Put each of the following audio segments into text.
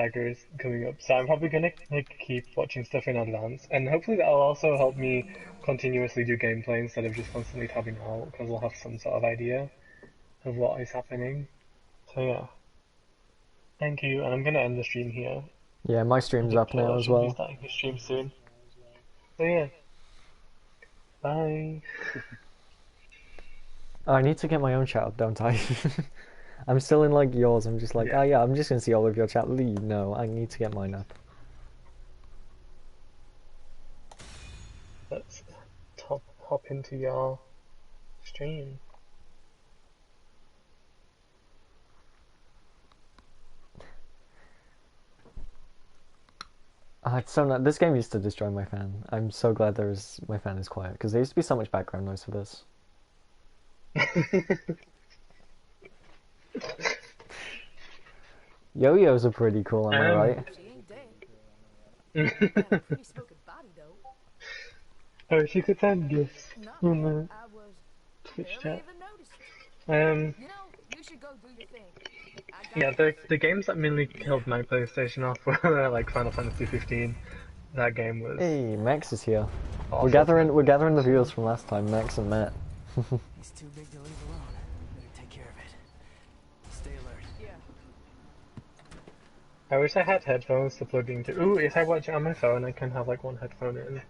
daggers coming up, so I'm probably gonna like keep watching stuff in advance, and hopefully that'll also help me continuously do gameplay instead of just constantly tabbing out, because I'll have some sort of idea of what is happening. So yeah, thank you, and I'm gonna end the stream here. Yeah, my stream's up now Victor as should be well. starting his stream soon. So yeah, bye. Oh, I need to get my own chat up, don't I? I'm still in like yours. I'm just like, Yeah, oh yeah, I'm just gonna see all of your chat. Leave. No, I need to get mine up. let's hop into your stream. It's so not. This game used to destroy my fan. I'm so glad my fan is quiet because there used to be so much background noise for this. Yo-yos are pretty cool, am I right? She ain't dead. Got a pretty smoking body though. Oh, if you could send gifts No, on the I was Twitch barely chat. even noticed. Um, You know, you should go do your thing. yeah, the games that mainly killed my PlayStation off were like Final Fantasy 15. That game was Hey, Max is here. awful. We're gathering the viewers from last time, Max and Matt. He's too big to leave alone. Better take care of it. Stay alert. Yeah. I wish I had headphones to plug into. Ooh, if I watch it on my phone, I can have like one headphone in.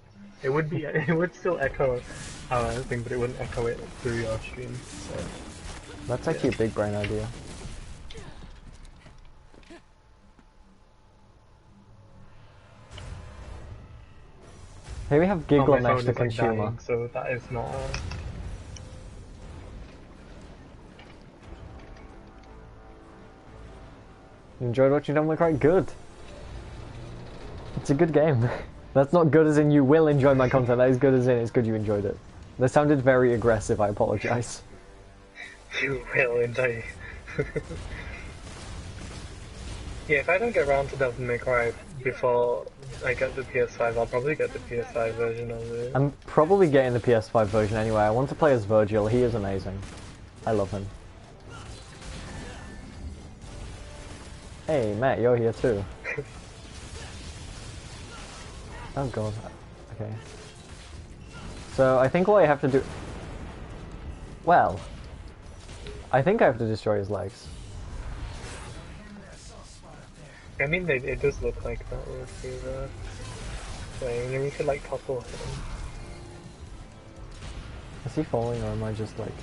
It would be, it would still echo our thing, but it wouldn't echo it through your stream. So, That's actually a big brain idea. Here we have oh, Giggle my next phone to is like consumer. dying, so that is not. You enjoyed watching Devil May Cry? Good. It's a good game. That's not good as in you will enjoy my content. That is good as in it's good you enjoyed it. That sounded very aggressive. I apologize. You will enjoy. Yeah, if I don't get around to Devil May Cry before I get the PS5, I'll probably get the PS5 version of it. I'm probably getting the PS5 version anyway. I want to play as Virgil. He is amazing. I love him. Hey, Matt, you're here too. Oh god. Okay. So, I think what I have to do... Well... I think I have to destroy his legs. I mean, it does look like that with you playing, and you could like topple him. Is he falling or am I just like...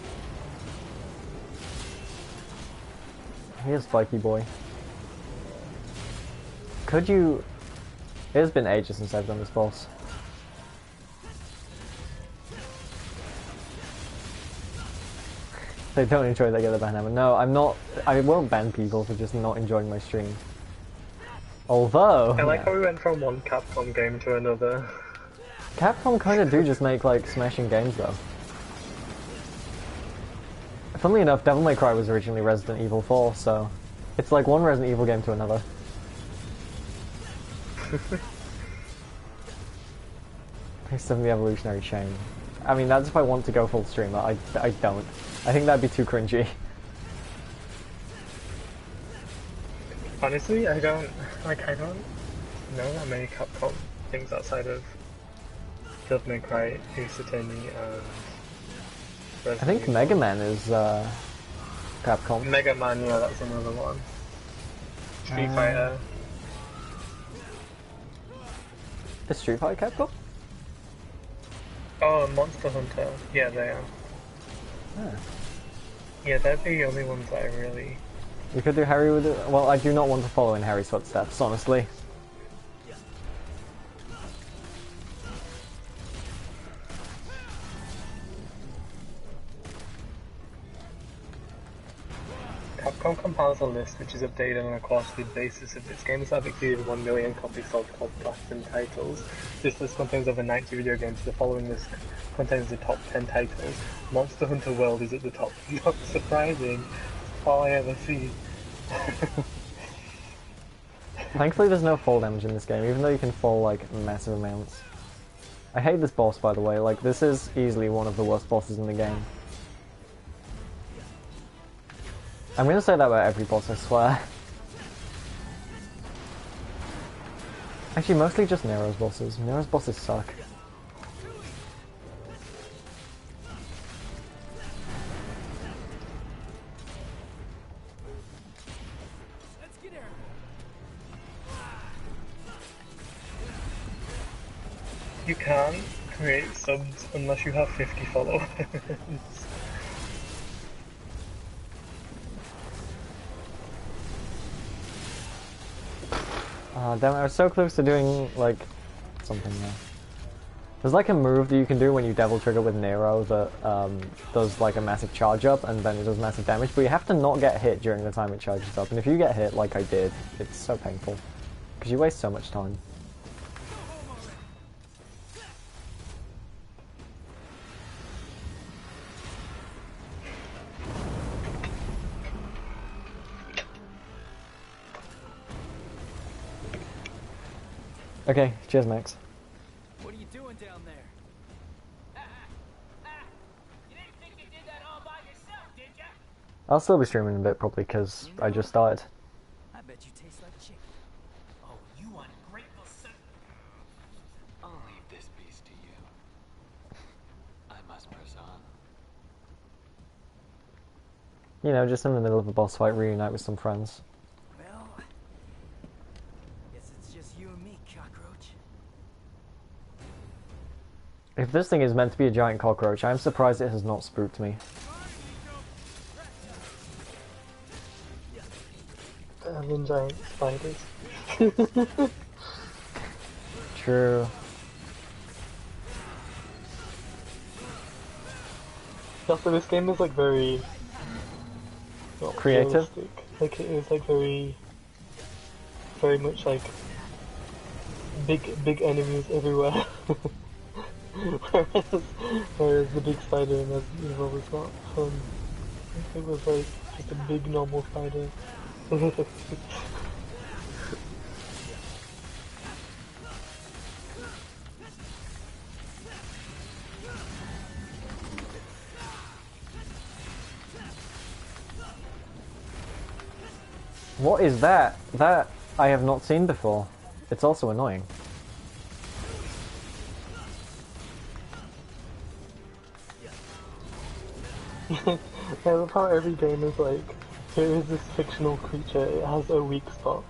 Here's Spiky Boy. Could you... It has been ages since I've done this boss. They don't enjoy they get the ban hammer. No, I'm not... I won't ban people for just not enjoying my stream. Although... I like yeah. how we went from one Capcom game to another. Capcom kind of do just make like smashing games though. Funnily enough, Devil May Cry was originally Resident Evil 4, so... It's like one Resident Evil game to another. Based on the evolutionary chain. I mean, that's if I want to go full streamer. I don't. I think that'd be too cringy. Honestly, I don't know that many Capcom things outside of Devil May Cry, Ace Attorney, and Resident I think Evil. Mega Man is Capcom. Mega Man, yeah, that's another one. Street Fighter. Is Street Fighter Capcom? Oh, Monster Hunter. Yeah, they are. Ah. Yeah, they're the only ones that I really... You could do Harry with it. Well, I do not want to follow in Harry's footsteps, honestly. Capcom compiles a list which is updated on a quarterly basis of its games that have exceeded 1 million copies sold called Platinum titles. This list contains over 90 video games. The following list contains the top 10 titles. Monster Hunter World is at the top. Not surprising. That's all I ever see. Thankfully there's no fall damage in this game, even though you can fall like massive amounts. I hate this boss, by the way. Like, this is easily one of the worst bosses in the game. I'm gonna say that about every boss, I swear. Actually, mostly just Nero's bosses. Nero's bosses suck. Let's get her. You can't create subs unless you have 50 followers. Damn it, I was so close to doing, like, something there. There's like a move that you can do when you Devil Trigger with Nero that does like a massive charge up and then it does massive damage, but you have to not get hit during the time it charges up, and if you get hit like I did, it's so painful. Because you waste so much time. Okay, cheers Max. What are you doing down there? You didn't think you did that all by yourself, did ya? I'll still be streaming a bit probably because I just started. I bet you taste like chicken. Oh, you ungrateful son. I'll leave this beast to you. I must press on. You know, just in the middle of a boss fight, reunite with some friends. Well, guess it's just you and me, cockroach. If this thing is meant to be a giant cockroach, I'm surprised it has not spooked me. And giant spiders. True. Also, this game is like very not Creative? realistic. Like it is like very much like big enemies everywhere. whereas the big spider in Resident Evil was not fun. It was like just a big normal spider. What is that? That I have not seen before. It's also annoying. I love how every game is like, here is this fictional creature, it has a weak spot.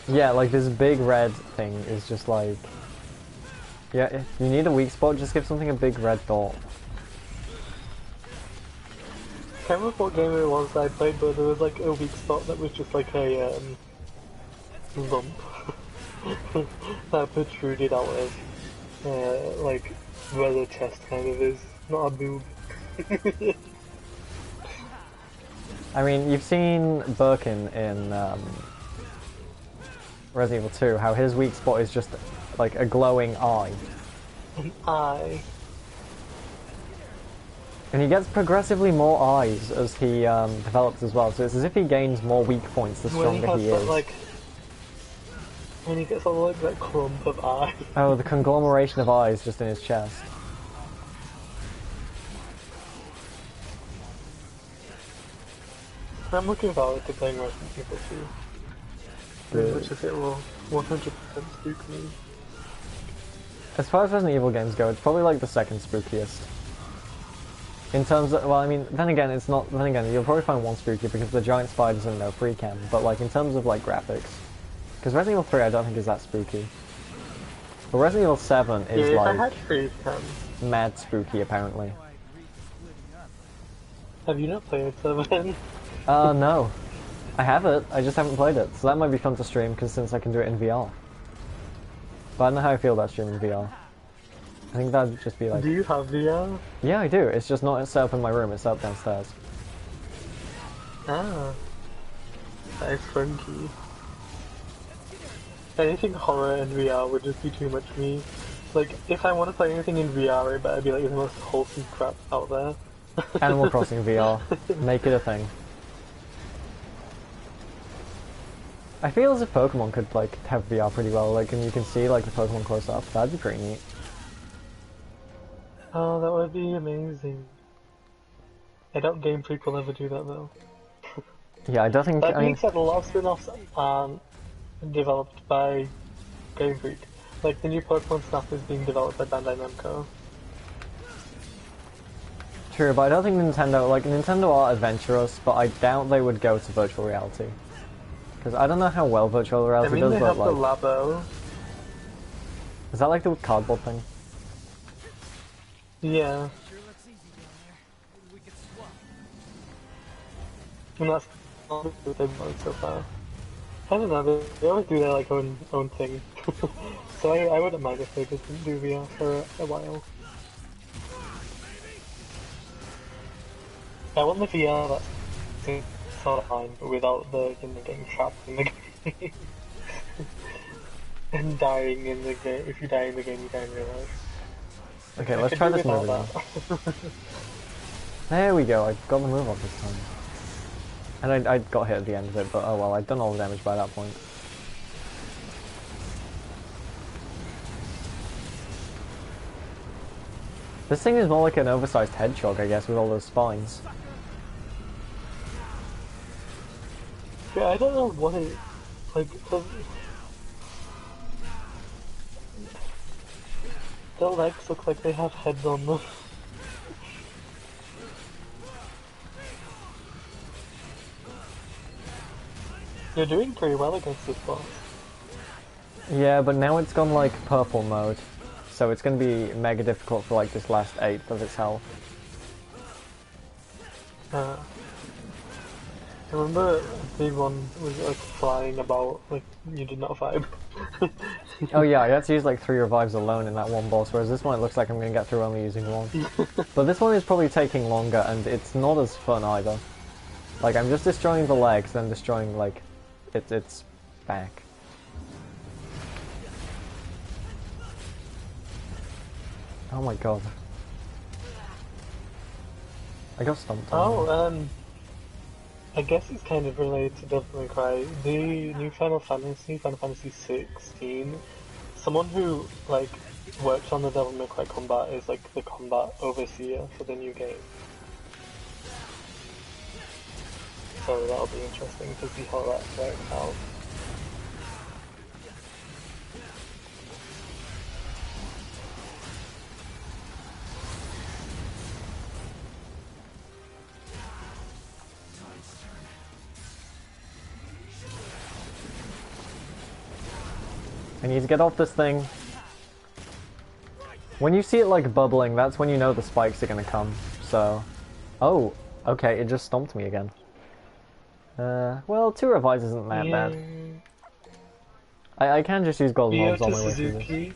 Yeah, like this big red thing is just like... Yeah, if you need a weak spot, just give something a big red dot. I can't remember what game it was I played, but there was like a weak spot that was just like a lump that protruded out of like where the chest kind of is, not a boob. I mean, you've seen Birkin in Resident Evil 2, how his weak spot is just like a glowing eye. An eye. And he gets progressively more eyes as he develops as well, so it's as if he gains more weak points the When he stronger has he that, is. like, when he gets all like that clump of eye. Oh, the conglomeration of eyes just in his chest. I'm looking forward to playing Resident Evil 2. Good. Which is it will 100% spook me. As far as Resident Evil games go, it's probably like the second spookiest. In terms of, well, I mean, then again, it's not, then again, you'll probably find one spooky because the giant spiders and no free cam, but like in terms of like graphics. Because Resident Evil 3 I don't think is that spooky. But Resident Evil 7 is Yeah, if I like had free cam. mad spooky apparently. Have you not played 7? No. I have it, I just haven't played it, so that might be fun to stream because since I can do it in VR. But I don't know how I feel about streaming VR. I think that'd just be like... Do you have VR? Yeah, I do, it's just not set up in my room, it's set up downstairs. Ah. That is funky. Anything horror in VR would just be too much for me. Like, if I want to play anything in VR, it better be like the most wholesome crap out there. Animal Crossing VR. Make it a thing. I feel as if Pokemon could like have VR pretty well, like, and you can see like the Pokemon close up. That'd be pretty neat. Oh, that would be amazing. I doubt Game Freak will ever do that though. Yeah, I don't think. That I mean, being said, a lot of spin-offs aren't developed by Game Freak. Like, the new Pokemon Snap is being developed by Bandai Namco. True, but I don't think Nintendo are adventurous, but I doubt they would go to virtual reality. Because I don't know how well virtual I reality mean, does, they but have the like... Labo. Is that like the cardboard thing? Yeah. Sure looks easy down there. Maybe we could swap. And that's all that they've done so far. I don't know, they always do their like own thing. So I wouldn't mind if they just didn't do VR for a while. I want the VR that's sort of fine, but without the getting trapped in the game. And dying in the game. If you die in the game, you die in real life. Okay, I let's could try do this move without again. that. There we go, I got the move off this time. And I got hit at the end of it, but oh well, I'd done all the damage by that point. This thing is more like an oversized hedgehog, I guess, with all those spines. Yeah, I don't know what it... Like, their legs look like they have heads on them. You're doing pretty well against this boss. Yeah, but now it's gone like purple mode, so it's going to be mega difficult for like this last 1/8 of its health. I remember the one was like flying about, like, you did not vibe. Oh yeah, I had to use like 3 revives alone in that one boss, whereas this one it looks like I'm going to get through only using 1. But this one is probably taking longer, and it's not as fun either. Like, I'm just destroying the legs, then destroying like its back. Oh my god. I got stumped on. Oh, I guess it's kind of related to Devil May Cry. The new Final Fantasy 16, someone who, like, works on the Devil May Cry combat is, like, the combat overseer for the new game. So that'll be interesting to see how that works out. I need to get off this thing. When you see it like bubbling, that's when you know the spikes are gonna come, so... Oh, okay, it just stomped me again. Well, 2 revives isn't that bad. I can just use golden orbs on my way through this. Suzuki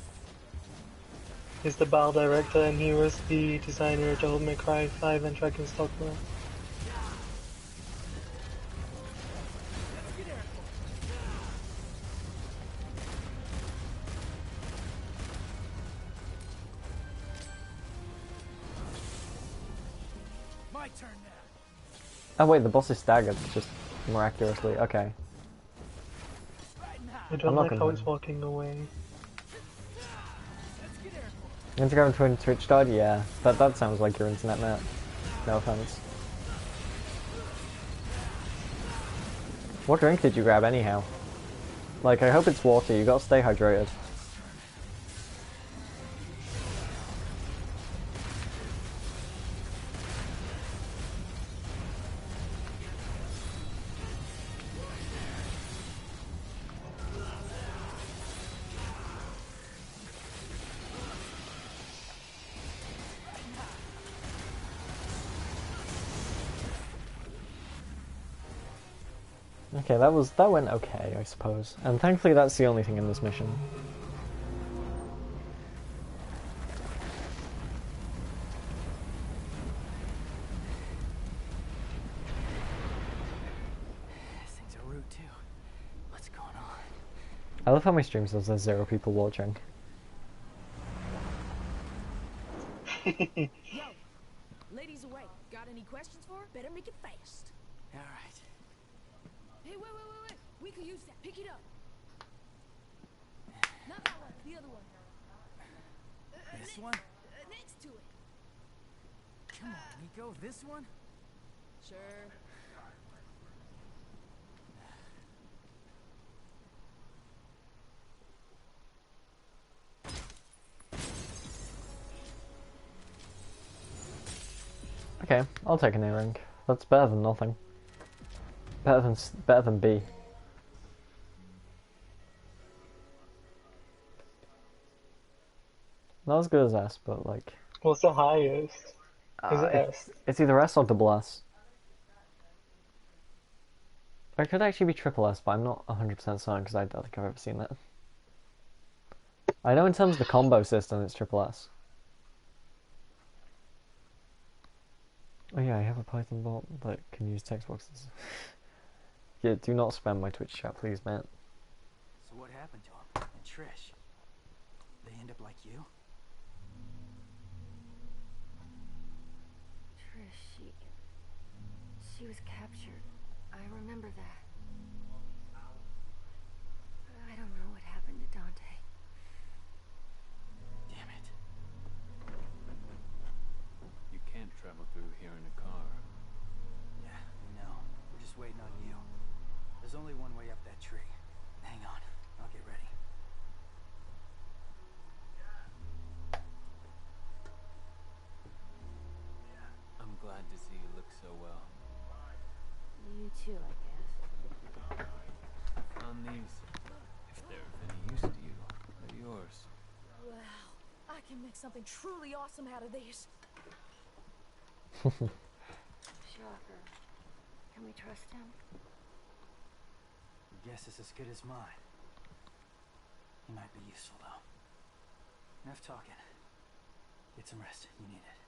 is the BAL director, and he was the designer of Devil May Cry 5 and Dragon's Dogma. My turn now. Oh wait, the boss is staggered, just miraculously. Okay. I don't I'm not like how complaining. it's walking away. Instagram, Twitter, Twitch died? Yeah. That sounds like your internet, Matt. No offense. What drink did you grab anyhow? Like, I hope it's water, you gotta stay hydrated. Okay, that went okay, I suppose. And thankfully that's the only thing in this mission. These things are rude too. What's going on? I love how my stream says there's 0 people watching. Yo, ladies away. Got any questions for her? Better make it fast. All right. Hey, wait. We could use that. Pick it up. Not that one. The other one. This one? Next to it. Come on, Nico. This one? Sure. Okay, I'll take an A-ring. That's better than nothing. Better than B. Not as good as S, but like... What's the highest? Is it S? It's either S or double S. Or it could actually be triple S, but I'm not 100% certain because I don't think I've ever seen that. I know in terms of the combo system, it's triple S. Oh yeah, I have a Python bot that can use text boxes. Yeah, do not spam my Twitch chat, please, man. So what happened to him? And Trish? They end up like you? Trish, she was captured. I remember that. I don't know what happened to Dante. Damn it. You can't travel through here in a car. Yeah, I know. We're just waiting on you. There's only one way up that tree. Hang on, I'll get ready. I'm glad to see you look so well. You too, I guess. Found these. If they're of any use to you, they're yours. Wow, I can make something truly awesome out of these. Shocker. Can we trust him? Your guess is as good as mine. He might be useful, though. Enough talking. Get some rest. You need it.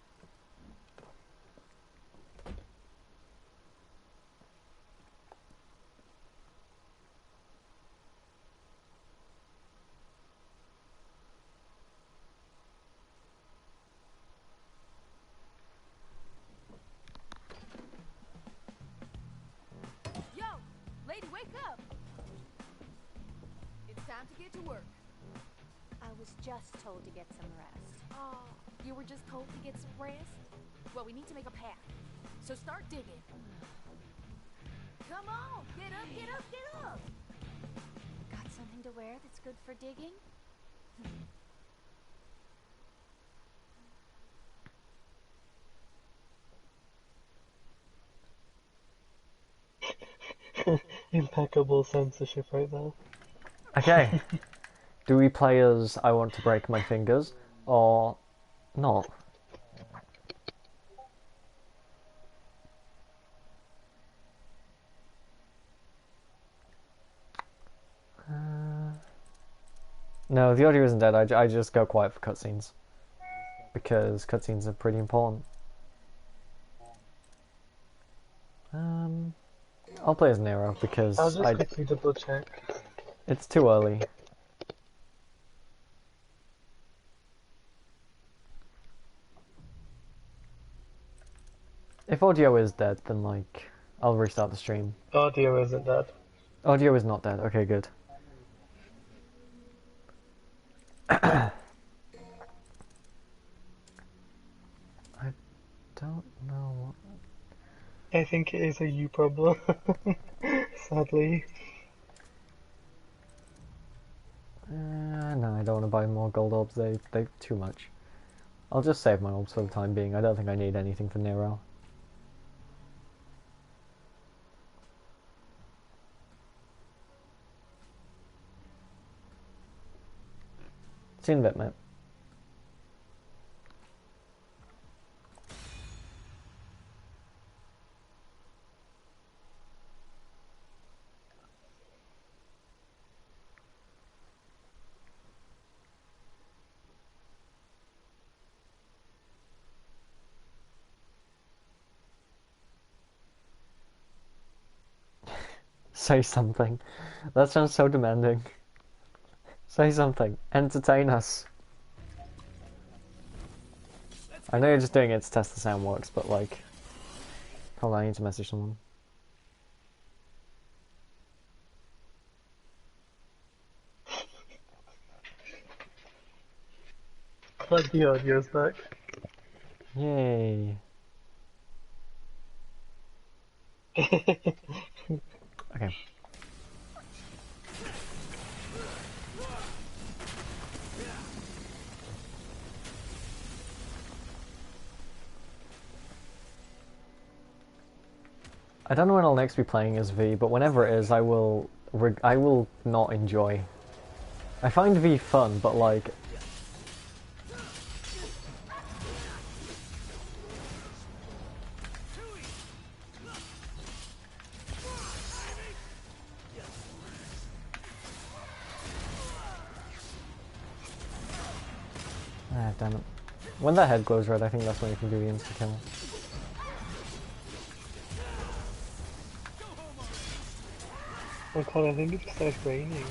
Yo, lady, wake up! It's time to get to work. I was just told to get some rest. Oh, you were just told to get some rest? Well, we need to make a path. So start digging. Come on, get up, get up, get up! Got something to wear that's good for digging? Impeccable censorship right there. Okay. Do we play as I want to break my fingers, or not? No, the audio isn't dead. I just go quiet for cutscenes. Because cutscenes are pretty important. I'll play as Nero because I'll just quickly double check. it's too early. If audio is dead, then like I'll restart the stream. Audio isn't dead. Audio is not dead. Okay, good. I don't know what... I think it is a you problem. Sadly. No, I don't want to buy more gold orbs. They're too much. I'll just save my orbs for the time being. I don't think I need anything for Nero. See you in a bit, mate. Say something. That sounds so demanding. Say something. Entertain us. I know you're just doing it to test the sound works, but like... Hold on, I need to message someone. Glad the audio's back. Yay. Okay. I don't know when I'll next be playing as V, but whenever it is, I will not enjoy. I find V fun, but like... Ah, damn it. When that head glows red, I think that's when you can do the insta-kill. Oh god, I think it just started raining.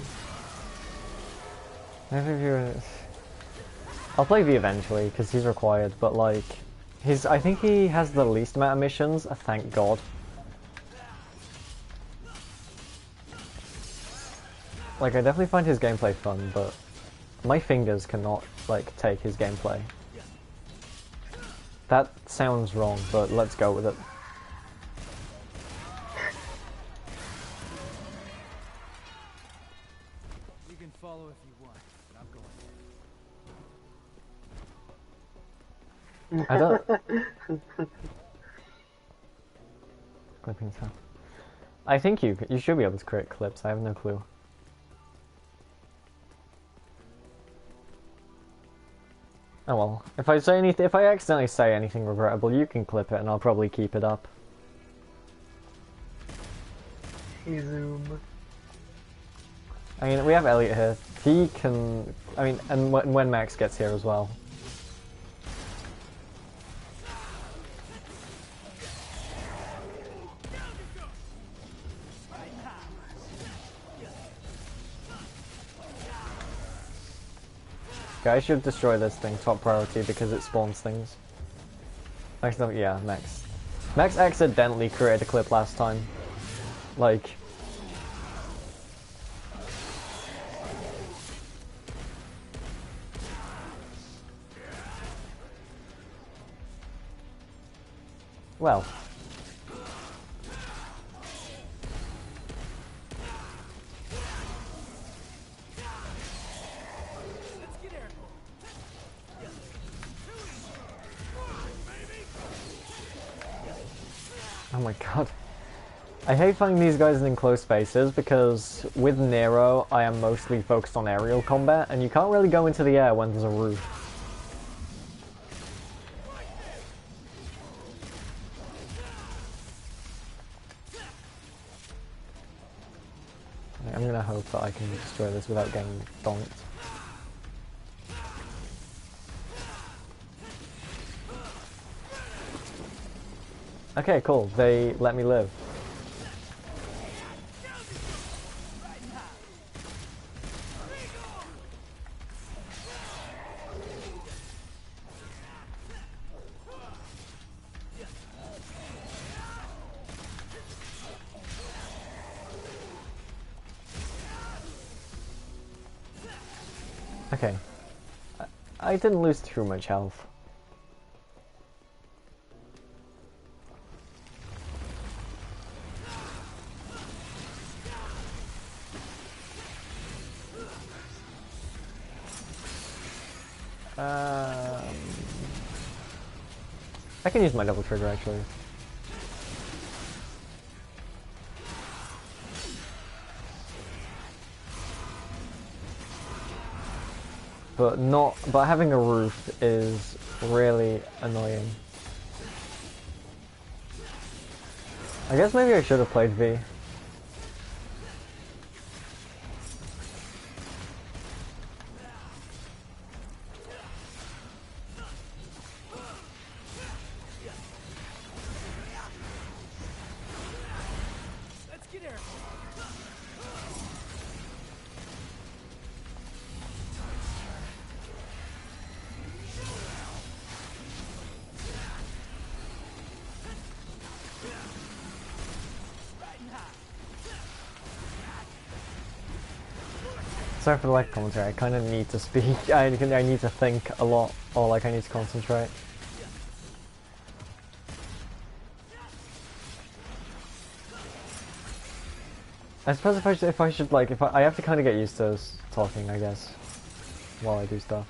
I'll play V eventually, because he's required, but like... I think he has the least amount of missions, thank god. Like, I definitely find his gameplay fun, but my fingers cannot, like, take his gameplay. That sounds wrong, but let's go with it. You can follow if you want, but I'm going. I don't... Clipping sound. I think you should be able to create clips, I have no clue. Oh well, if I accidentally say anything regrettable, you can clip it and I'll probably keep it up. Hey Zoom. I mean, we have Elliot here. He can... I mean, and when Max gets here as well. Guys should destroy this thing, top priority, because it spawns things. Actually, yeah, Max. Max accidentally created a clip last time. Like... Well... Oh my god. I hate finding these guys in enclosed spaces because with Nero I am mostly focused on aerial combat and you can't really go into the air when there's a roof. I'm gonna hope that I can destroy this without getting donked. Okay, cool. They let me live. Okay. I didn't lose too much health. I can use my double trigger actually. But having a roof is really annoying. I guess maybe I should have played V. Sorry for the lack of commentary, I kind of need to speak, I need to think a lot, or like I need to concentrate. I suppose I have to kind of get used to talking, I guess, while I do stuff.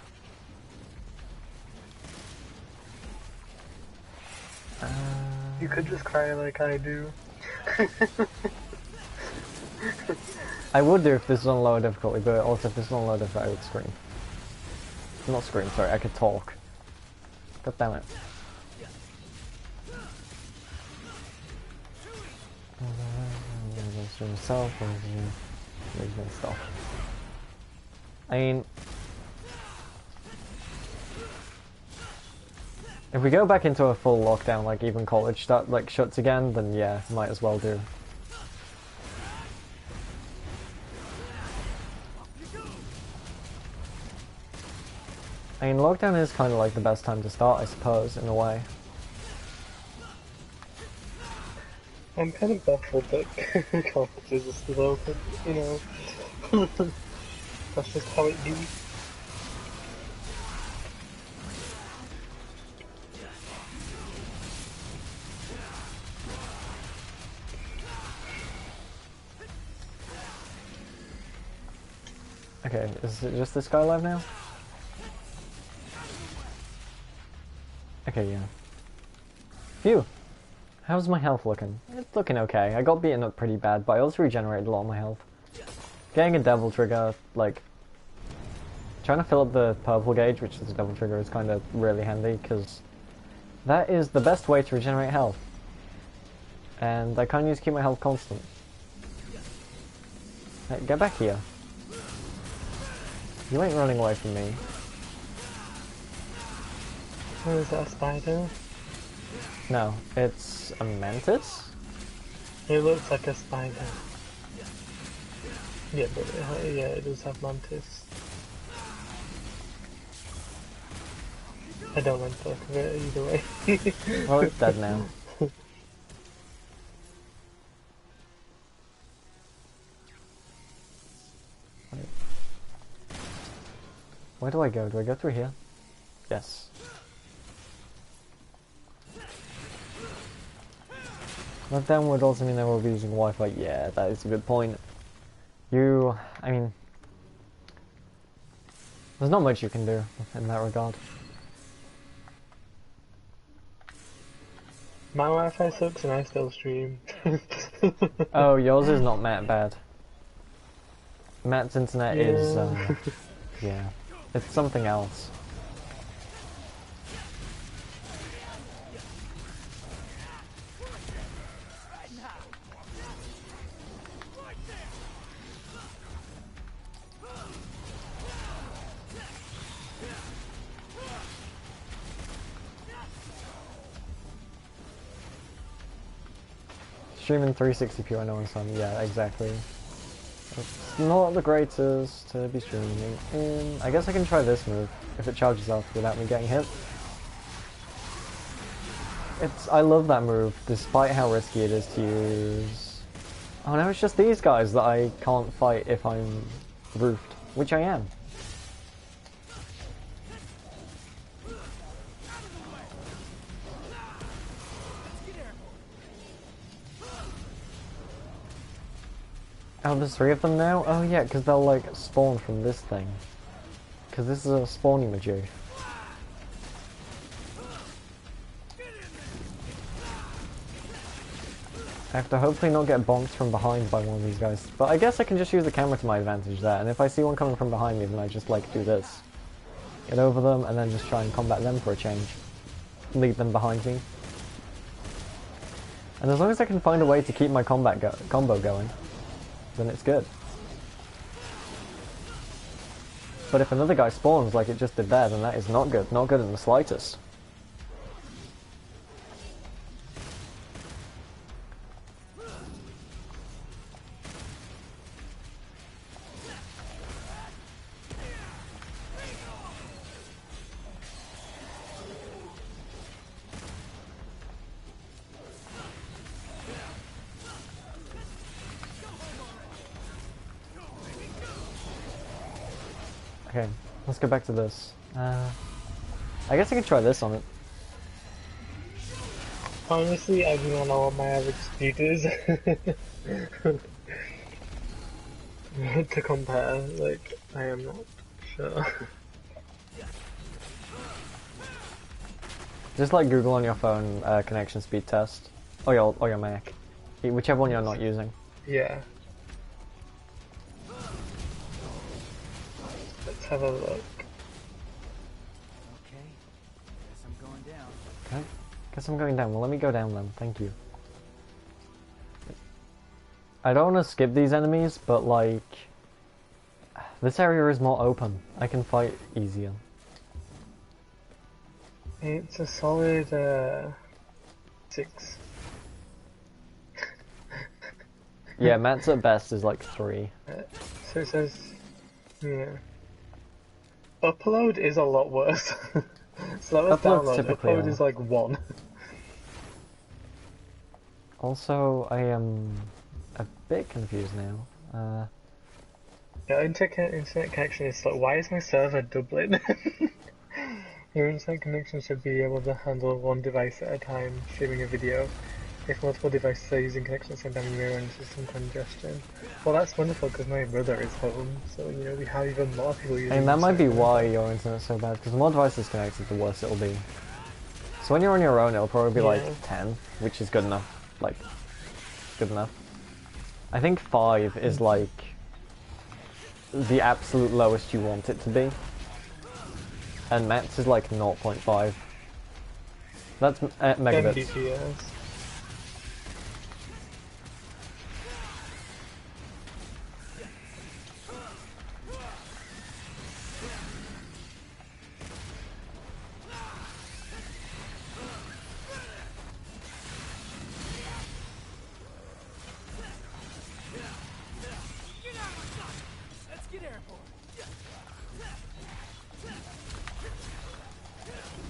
You could just cry like I do. I would do if this was on lower difficulty, but also if this was on lower difficulty, I would scream. Not scream, sorry, I could talk. God damn it. Himself and stuff. I mean, if we go back into a full lockdown, like even college shuts again, then yeah, might as well do. I mean, lockdown is kind of like the best time to start, I suppose, in a way. I'm kind of baffled that colleges are still open, you know. That's just how it be. Okay, is it just this guy alive now? Okay, yeah. Phew! How's my health looking? It's looking okay. I got beaten up pretty bad, but I also regenerated a lot of my health. Getting a devil trigger, like, trying to fill up the purple gauge, which is a devil trigger, is kind of really handy, because that is the best way to regenerate health. And I kind of need to keep my health constant. Hey, get back here. You ain't running away from me. Oh, is that a spider? No, it's a mantis? It looks like a spider. Yeah, but it does have mantis. I don't like the look of it either way. Well, it's dead now. Where do I go? Do I go through here? Yes. Lockdown would also mean they will be using Wi-Fi. Yeah, that is a good point. I mean, there's not much you can do in that regard. My Wi-Fi sucks and I still stream. Oh, yours is not Matt bad. Matt's internet is, yeah, it's something else. Streaming 360p I know on some, yeah, exactly. It's not the greatest to be streaming in. I guess I can try this move, if it charges up without me getting hit. I love that move, despite how risky it is to use. Oh no, it's just these guys that I can't fight if I'm roofed, which I am. Oh, there's 3 of them now? Oh yeah, because they'll like spawn from this thing. Because this is a spawning emoji. I have to hopefully not get bonked from behind by one of these guys. But I guess I can just use the camera to my advantage there, and if I see one coming from behind me, then I just like do this. Get over them, and then just try and combat them for a change. Leave them behind me. And as long as I can find a way to keep my combo going, then it's good. But if another guy spawns like it just did there, then that is not good. Not good in the slightest. Okay, let's go back to this. I guess I could try this on it. Honestly, I do not know what my average speed is to compare. Like, I am not sure. Just like Google on your phone connection speed test, or your Mac. Whichever one you're not using. Yeah. Let's have a look. Okay. Guess I'm going down. Okay. Guess I'm going down. Well, let me go down then. Thank you. I don't want to skip these enemies, but like... This area is more open. I can fight easier. It's a solid 6. Yeah, Matt's at best is like 3. So it says, yeah. Upload is a lot worse. So that was Upload's download. typically Upload is like 1. Also, I am a bit confused now. Your internet connection is like, why is my server doubling? Your internet connection should be able to handle one device at a time streaming a video. If multiple devices are using connection at the same time, you may run into some congestion. Well, that's wonderful because my brother is home, so you know we have even more people using. And that might be the why your internet's so bad, because the more devices connected, the worse it'll be. So when you're on your own, it'll probably be like 10, which is good enough. Like, good enough. I think 5 is like the absolute lowest you want it to be. And Max is like 0.5. That's megabits. Mbps.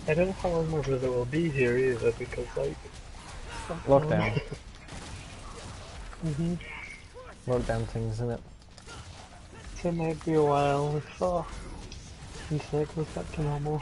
I don't know how long my brother will be here either, because like... Lockdown. Mm-hmm. Lockdown things, isn't it? So it might be a while before internet goes back to normal.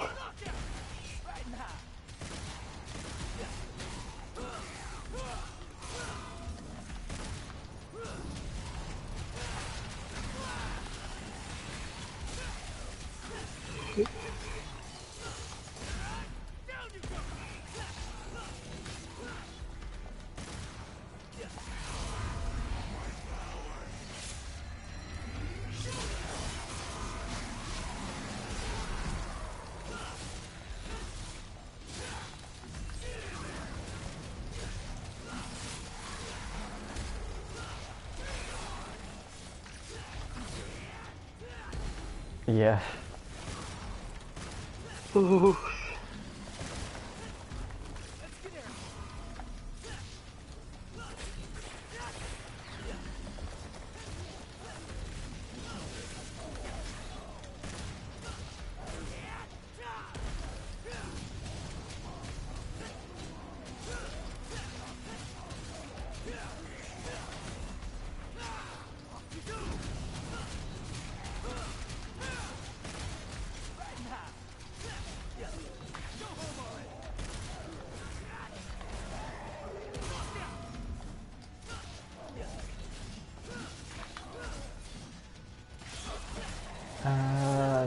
Yeah. Ooh.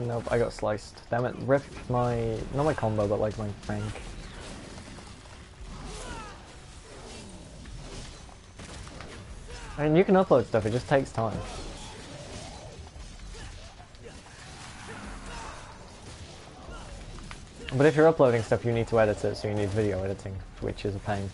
Nope, I got sliced. Damn it, ripped my... not my combo, but like my rank. I mean, you can upload stuff, it just takes time. But if you're uploading stuff, you need to edit it, so you need video editing, which is a pain.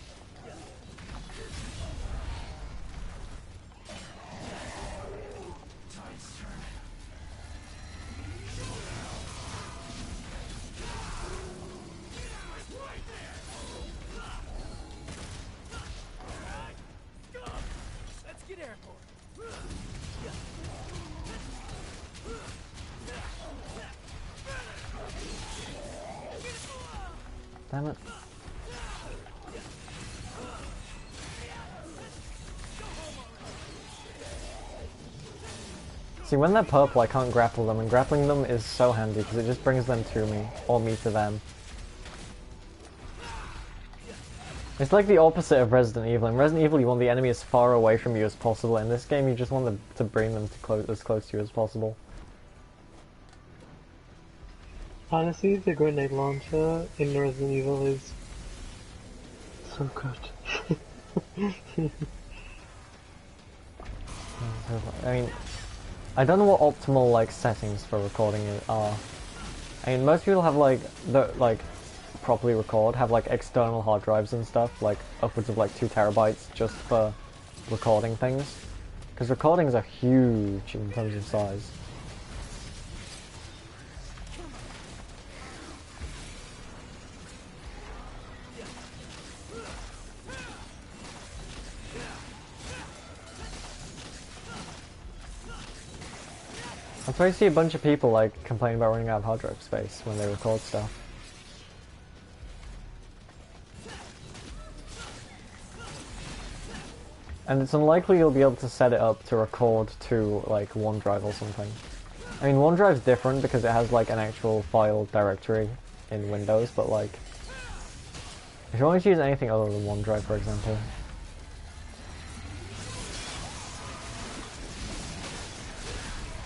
Damn it. See, when they're purple, I can't grapple them, and grappling them is so handy because it just brings them to me, or me to them. It's like the opposite of Resident Evil. In Resident Evil, you want the enemy as far away from you as possible. In this game, you just want to bring them to as close to you as possible. Honestly, the grenade launcher in Resident Evil is so good. I mean, I don't know what optimal like settings for recording are. I mean, most people have like properly record have like external hard drives and stuff, like upwards of like 2 terabytes just for recording things, because recordings are huge in terms of size. I'm supposed to see a bunch of people like complaining about running out of hard drive space when they record stuff. And it's unlikely you'll be able to set it up to record to like OneDrive or something. I mean, OneDrive's different because it has like an actual file directory in Windows, but like if you want to use anything other than OneDrive, for example.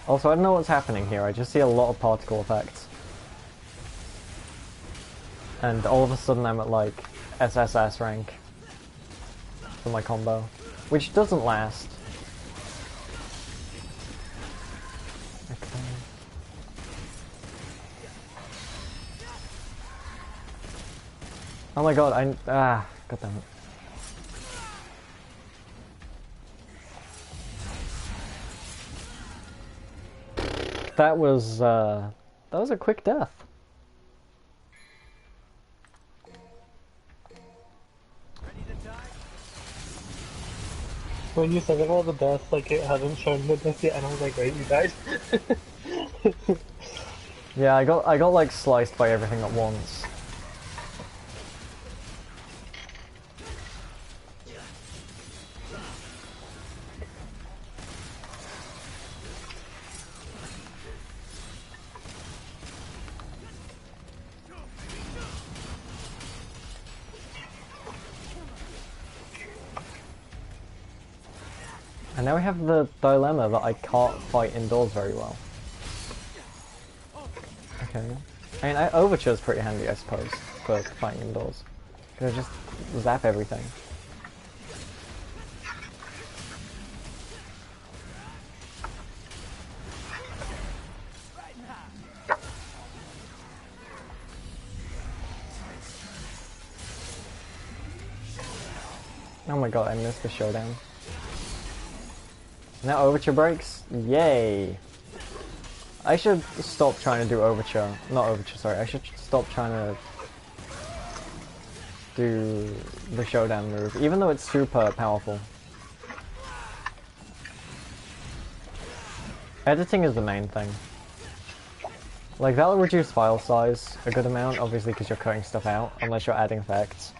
Also, I don't know what's happening here. I just see a lot of particle effects. And all of a sudden I'm at like SSS rank for my combo, which doesn't last. Okay. Oh my god, god damn it. That was a quick death. When you said about the death, like it hasn't shown the death yet, and I was like, wait, you died? Yeah, I got like sliced by everything at once. And now we have the dilemma that I can't fight indoors very well. Okay. I mean, Overture's pretty handy, I suppose, for fighting indoors. Because I just zap everything. Oh my god, I missed the showdown. Now Overture breaks? Yay! I should stop trying to do Overture. Not Overture, sorry. I should stop trying to do the showdown move, even though it's super powerful. Editing is the main thing. Like, that'll reduce file size a good amount, obviously because you're cutting stuff out, unless you're adding effects.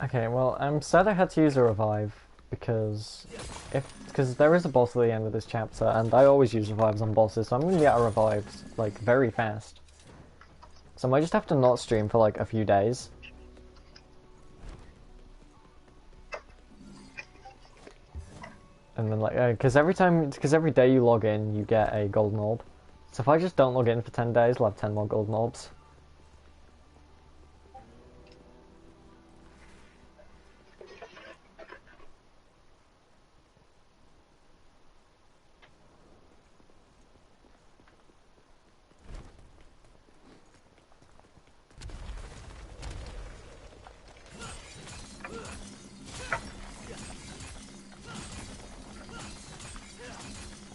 Okay, well, I'm sad I had to use a revive, because there is a boss at the end of this chapter, and I always use revives on bosses, so I'm going to be out of revives, like, very fast. So I might just have to not stream for, like, a few days. And then, like, because every day you log in, you get a golden orb. So if I just don't log in for 10 days, I'll have 10 more golden orbs.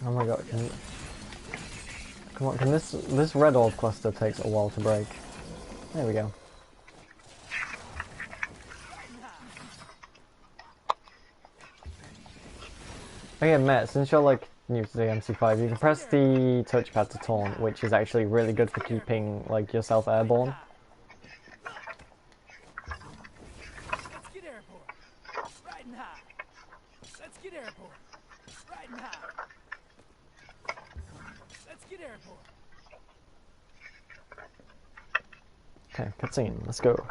Oh my god, come on, can this red orb cluster takes a while to break. There we go. Oh yeah, Matt, since you're like new to the MC5, you can press the touchpad to taunt, which is actually really good for keeping like yourself airborne. Let's get airborne. Riding high. Let's get airborne. Riding high. Let's get airborne. Okay, cutscene. Let's go.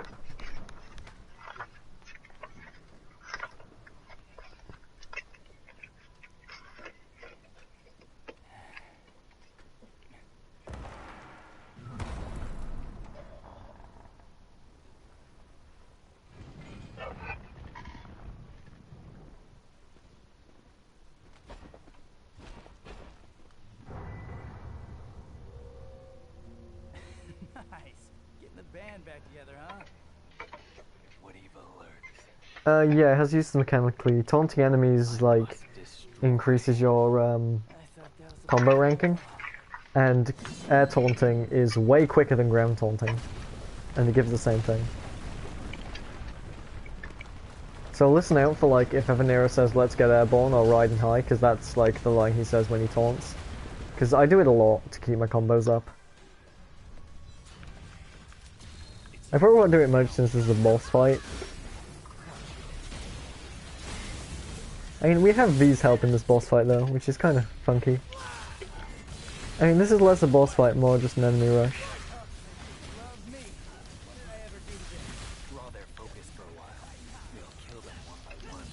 Nice. Getting the band back together, huh? What evil lurks? Yeah, it has used mechanically. Taunting enemies, like, increases your, I thought that was combo ranking. And air taunting is way quicker than ground taunting. And it gives the same thing. So listen out for, like, if ever Nero says, let's get airborne or riding high, because that's, like, the line he says when he taunts. Because I do it a lot to keep my combos up. I probably won't do it much since this is a boss fight. I mean, we have V's help in this boss fight though, which is kind of funky. I mean, this is less a boss fight, more just an enemy rush. love me. What did I ever do to them? Draw their focus for a while. We'll kill them one by one.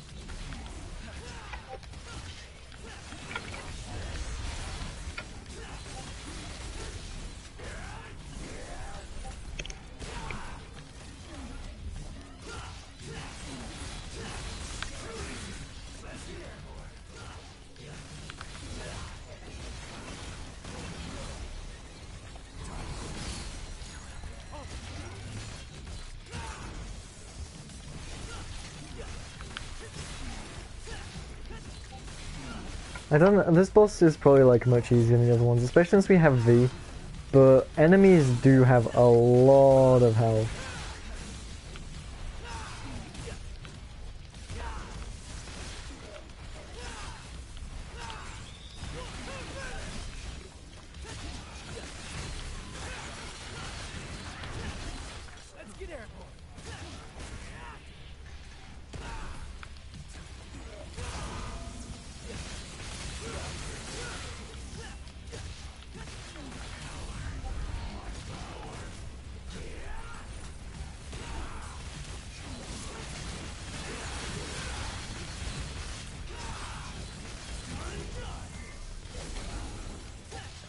I don't know, this boss is probably like much easier than the other ones, especially since we have V. But enemies do have a lot of health. Let's get airborne.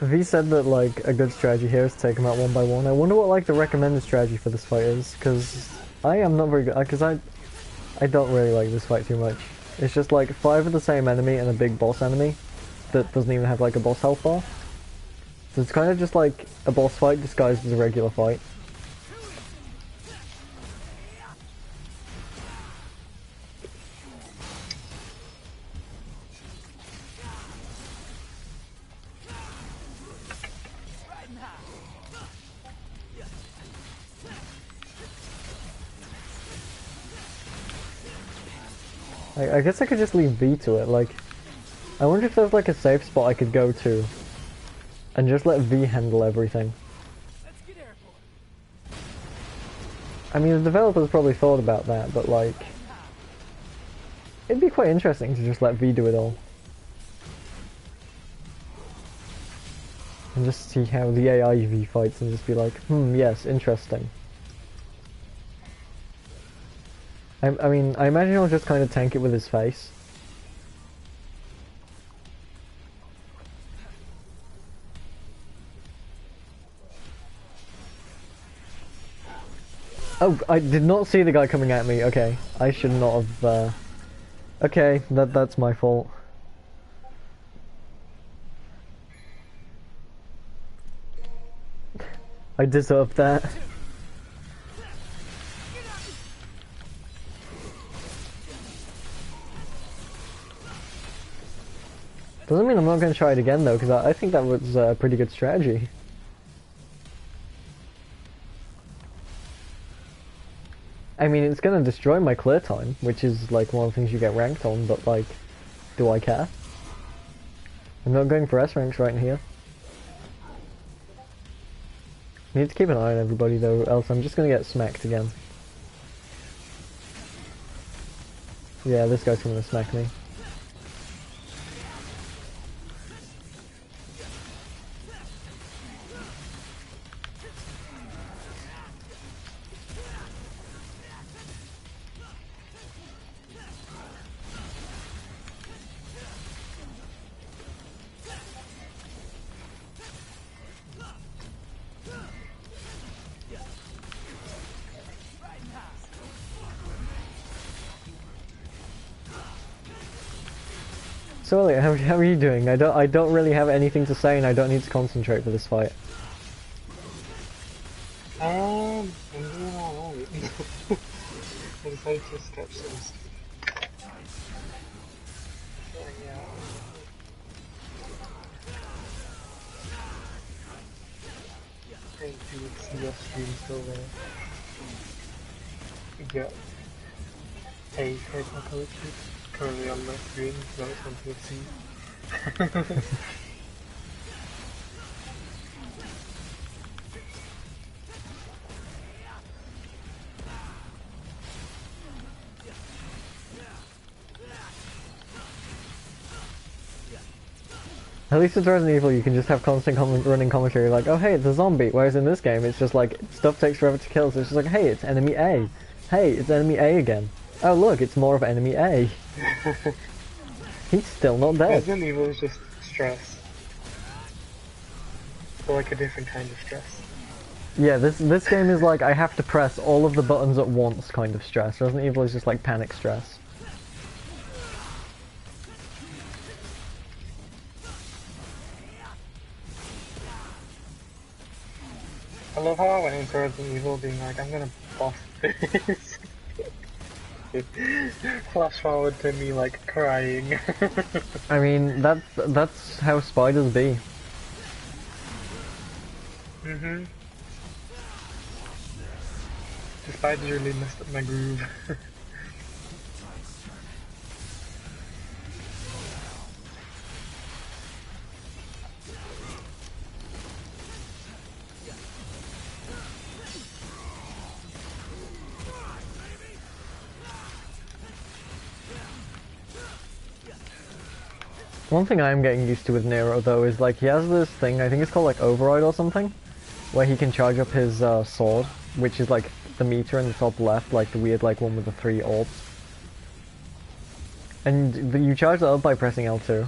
V said that like a good strategy here is to take them out one by one. I wonder what like the recommended strategy for this fight is, because I am not very good, because I don't really like this fight too much. It's just like 5 of the same enemy and a big boss enemy that doesn't even have like a boss health bar. So it's kind of just like a boss fight disguised as a regular fight. Riding high. I guess I could just leave V to it, like, I wonder if there's like a safe spot I could go to and just let V handle everything. Let's get airborne. I mean, the developers probably thought about that, but like, it'd be quite interesting to just let V do it all. And just see how the AI V fights and just be like, yes, interesting. I mean, I imagine he'll just kind of tank it with his face. Oh, I did not see the guy coming at me. Okay, I should not have, okay, that's my fault. I deserved that. Doesn't mean I'm not going to try it again though, because I think that was a pretty good strategy. I mean, it's going to destroy my clear time, which is like one of the things you get ranked on, but like, do I care? I'm not going for S ranks right here. Need to keep an eye on everybody though, else I'm just going to get smacked again. Yeah, this guy's going to smack me. So Elliot, how are you doing? I don't really have anything to say and I don't need to concentrate for this fight. I'm doing alright. I decided to sketch some stuff. So yeah. Thank you, see your stream still there. Yeah. Hey, my collection currently on my screen, now it's on PFC. At least with Resident Evil you can just have constant running commentary like, oh hey, it's a zombie, whereas in this game it's just like, stuff takes forever to kill, so it's just like, hey, it's enemy A. Hey, it's enemy A again. Oh look, it's more of enemy A. He's still not dead. Resident Evil is just stress. But like a different kind of stress. Yeah, this game is like, I have to press all of the buttons at once kind of stress. Resident Evil is just like panic stress. I love how I went into Resident Evil being like, I'm gonna boss this. Flash forward to me like crying. I mean, that's how spiders be. The spiders really messed up my groove. One thing I'm getting used to with Nero though is like he has this thing, I think it's called like Override or something, where he can charge up his sword, which is like the meter in the top left, like the weird like one with the 3 orbs. And you charge that up by pressing L2.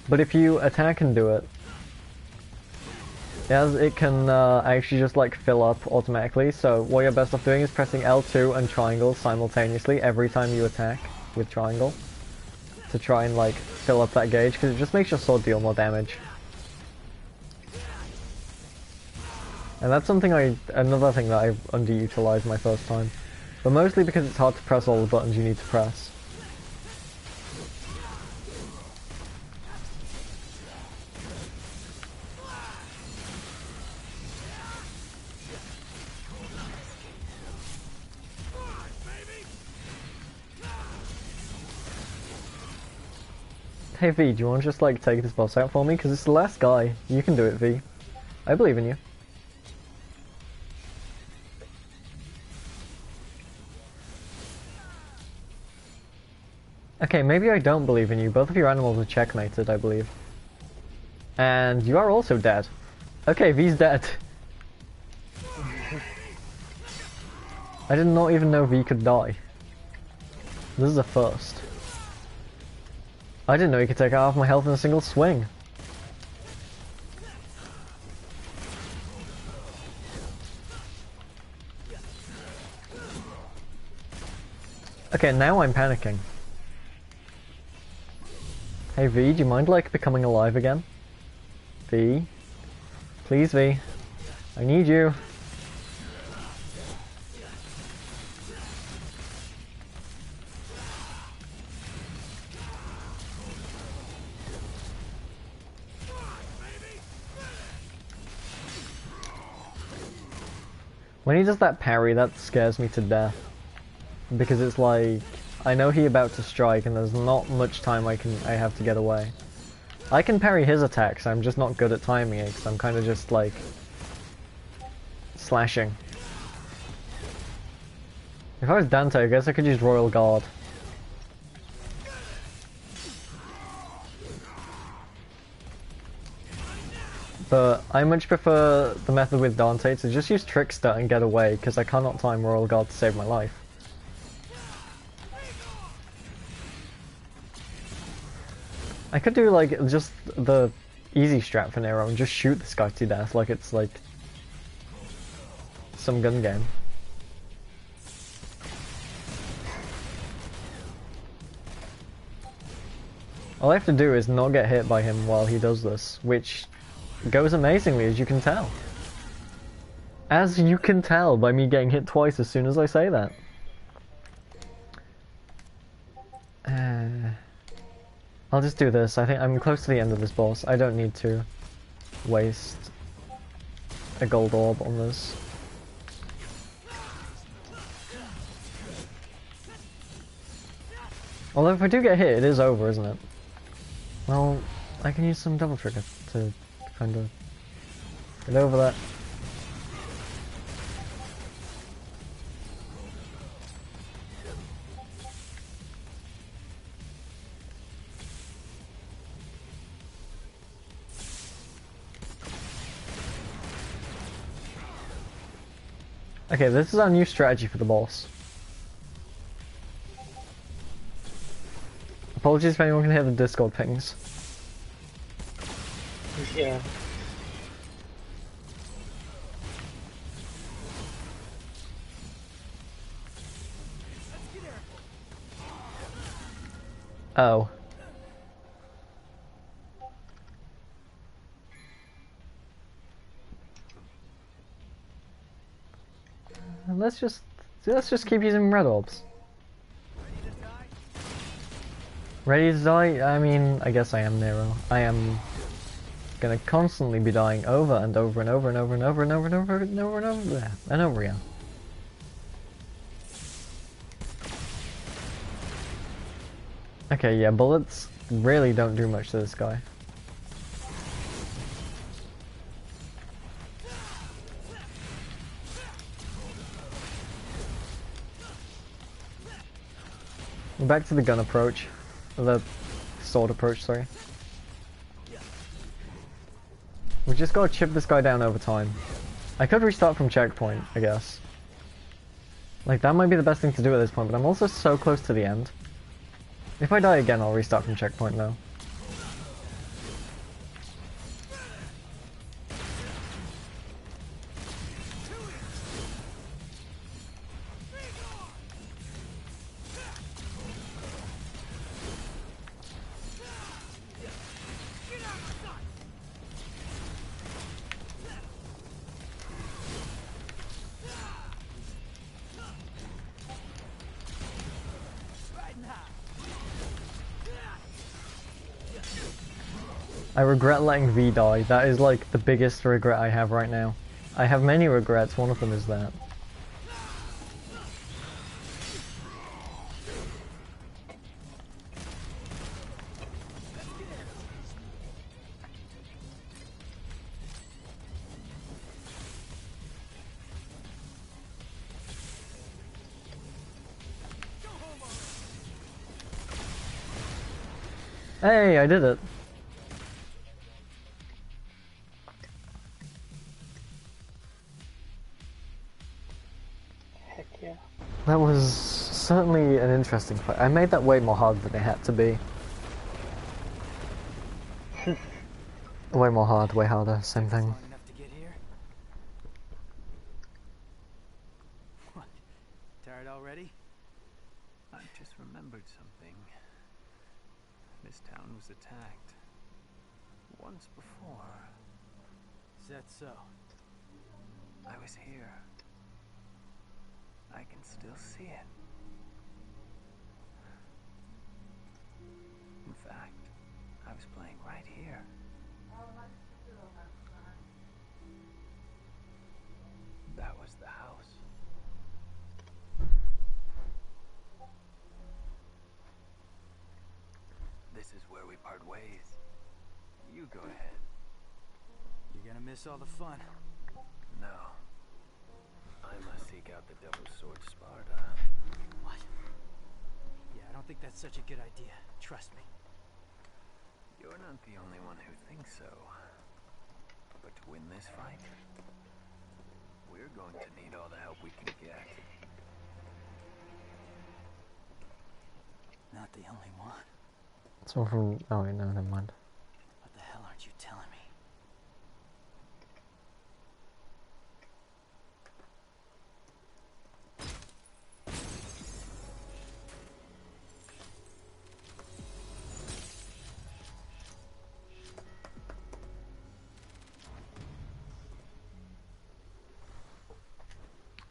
But if you attack and do it, it can actually just like fill up automatically, so what you're best off doing is pressing L2 and triangle simultaneously every time you attack with triangle, to try and like fill up that gauge, because it just makes your sword deal more damage. And that's another thing that I underutilized my first time. But mostly because it's hard to press all the buttons you need to press. Hey V, do you want to just like take this boss out for me? Because it's the last guy. You can do it, V. I believe in you. Okay, maybe I don't believe in you. Both of your animals are checkmated, I believe. And you are also dead. Okay, V's dead. I did not even know V could die. This is a first. I didn't know he could take out half my health in a single swing. Okay, now I'm panicking. Hey V, do you mind like becoming alive again? V? Please V. I need you. When he does that parry, that scares me to death. Because it's like, I know he's about to strike and there's not much time I have to get away. I can parry his attacks, I'm just not good at timing it, because I'm kind of just like slashing. If I was Dante, I guess I could use Royal Guard. But I much prefer the method with Dante to just use Trickster and get away, because I cannot time Royal Guard to save my life. I could do like just the easy strat for Nero and just shoot this guy to death like it's like some gun game. All I have to do is not get hit by him while he does this, which goes amazingly, as you can tell. As you can tell by me getting hit twice as soon as I say that. I'll just do this. I think I'm close to the end of this boss. I don't need to waste a gold orb on this. Although if I do get hit, it is over, isn't it? Well, I can use some double trigger to kind of get over that. Okay, this is our new strategy for the boss. Apologies if anyone can hear the Discord pings. Yeah. Oh. Let's just keep using red orbs. Ready to die? I mean, I guess I am Nero. I am gonna constantly be dying over and over and over and over and over and over and over and over and over and over again. Okay, yeah, bullets really don't do much to this guy. Back to the gun approach. The sword approach, sorry. We just gotta chip this guy down over time. I could restart from checkpoint, I guess. Like, that might be the best thing to do at this point, but I'm also so close to the end. If I die again, I'll restart from checkpoint though. I regret letting V die. That is like the biggest regret I have right now. I have many regrets, one of them is that. Hey, I did it. Heck yeah. That was certainly an interesting fight. I made that way more hard than it had to be. Way more hard, way harder, same thing. Long enough to get here? What? Tired already? I've just remembered something. This town was attacked once before. Is that so? I was here. I can still see it. In fact, I was playing right here. That was the house. This is where we part ways. You go ahead. You're gonna miss all the fun. No. I must seek out the Devil's Sword Sparda. What? Yeah, I don't think that's such a good idea. Trust me. You're not the only one who thinks so. But to win this fight, we're going to need all the help we can get. Not the only one. Someone from... oh wait, no, never mind. What the hell aren't you telling me?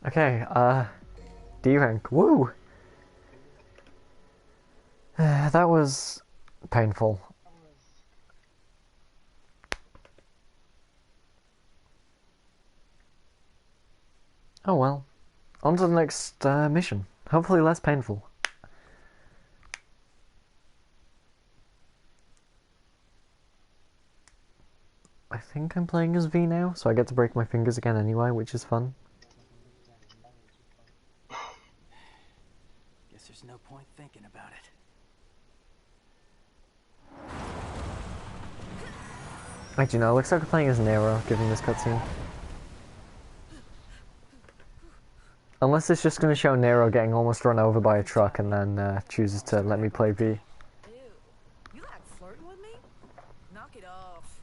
Okay, D rank. Woo! That was painful. Oh well. On to the next mission. Hopefully less painful. I think I'm playing as V now, so I get to break my fingers again anyway, which is fun. Guess there's no point thinking about it. Actually, no, it looks like we're playing as Nero, given this cutscene. Unless it's just going to show Nero getting almost run over by a truck and then chooses to let me play V. Ew. You like flirting with me? Knock it off.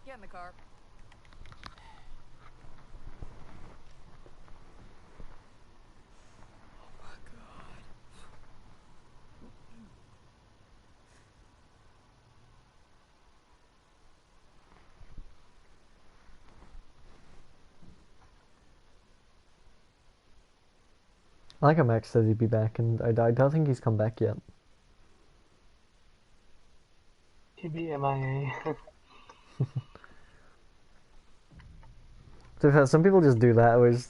Get in the car. Oh my god. I like how Max says he'd be back, and I don't think he's come back yet. He'd be MIA. To be fair, some people just do that, which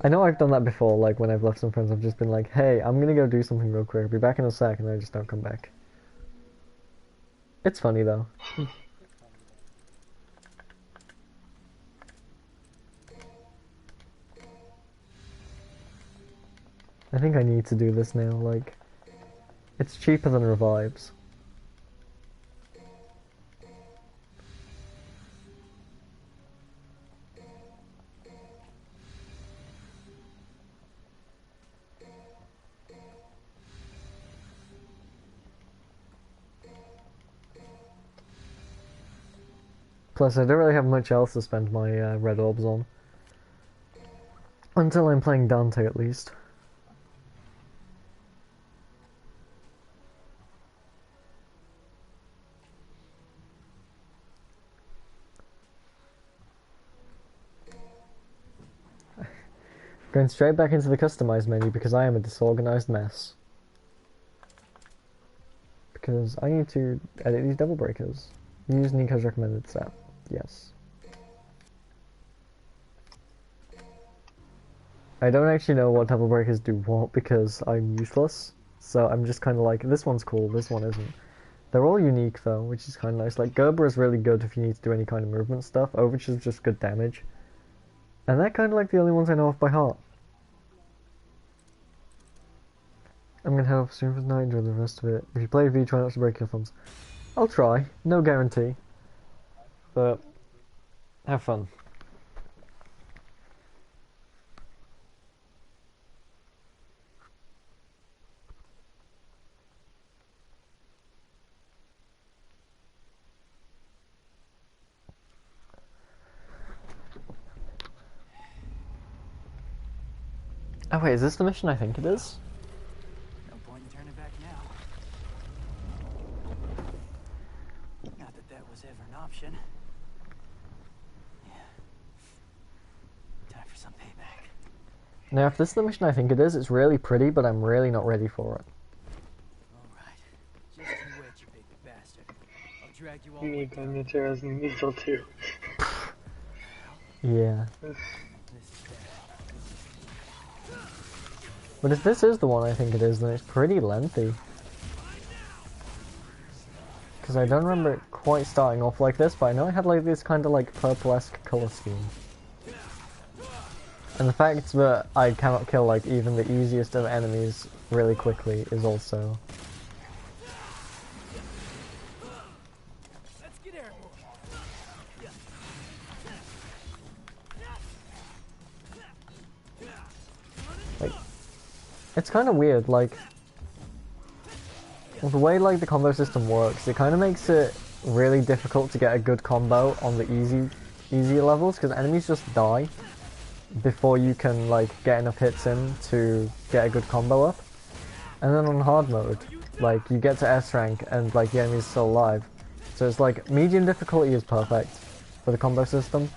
I know I've done that before, like when I've left some friends, I've just been like, hey, I'm gonna go do something real quick, I'll be back in a sec, and I just don't come back. It's funny though. I think I need to do this now, like, it's cheaper than revives. Plus, I don't really have much else to spend my red orbs on. Until I'm playing Dante, at least. Going straight back into the customize menu because I am a disorganized mess. Because I need to edit these double breakers. Use Nico's recommended set. Yes. I don't actually know what double breakers do what because I'm useless. So I'm just kind of like, this one's cool, this one isn't. They're all unique though, which is kind of nice. Like, Gerber is really good if you need to do any kind of movement stuff. Overwatch is just good damage. And they're kind of like the only ones I know off by heart. I'm gonna head off soon for the night, enjoy the rest of it. If you play V, try not to break your thumbs. I'll try, no guarantee. But, have fun. Oh wait, is this the mission I think it is? No point in turning back now. Not that that was ever an option. Yeah. Time for some payback. Now if this is the mission I think it is, it's really pretty, but I'm really not ready for it. Alright. Just you wait, you big bastard. I'll drag you all You the way need down. Materials and Needle too. Yeah. This is bad. But if this is the one I think it is, then it's pretty lengthy. Because I don't remember it quite starting off like this, but I know it had like this kind of like purple-esque colour scheme. And the fact that I cannot kill like even the easiest of enemies really quickly is also... Let's get airborne. like, it's kind of weird, like... the way like the combo system works, it kind of makes it really difficult to get a good combo on the easier levels, because enemies just die before you can like get enough hits in to get a good combo up. And then on hard mode, like you get to S rank and like the enemy's still alive. So it's like medium difficulty is perfect for the combo system.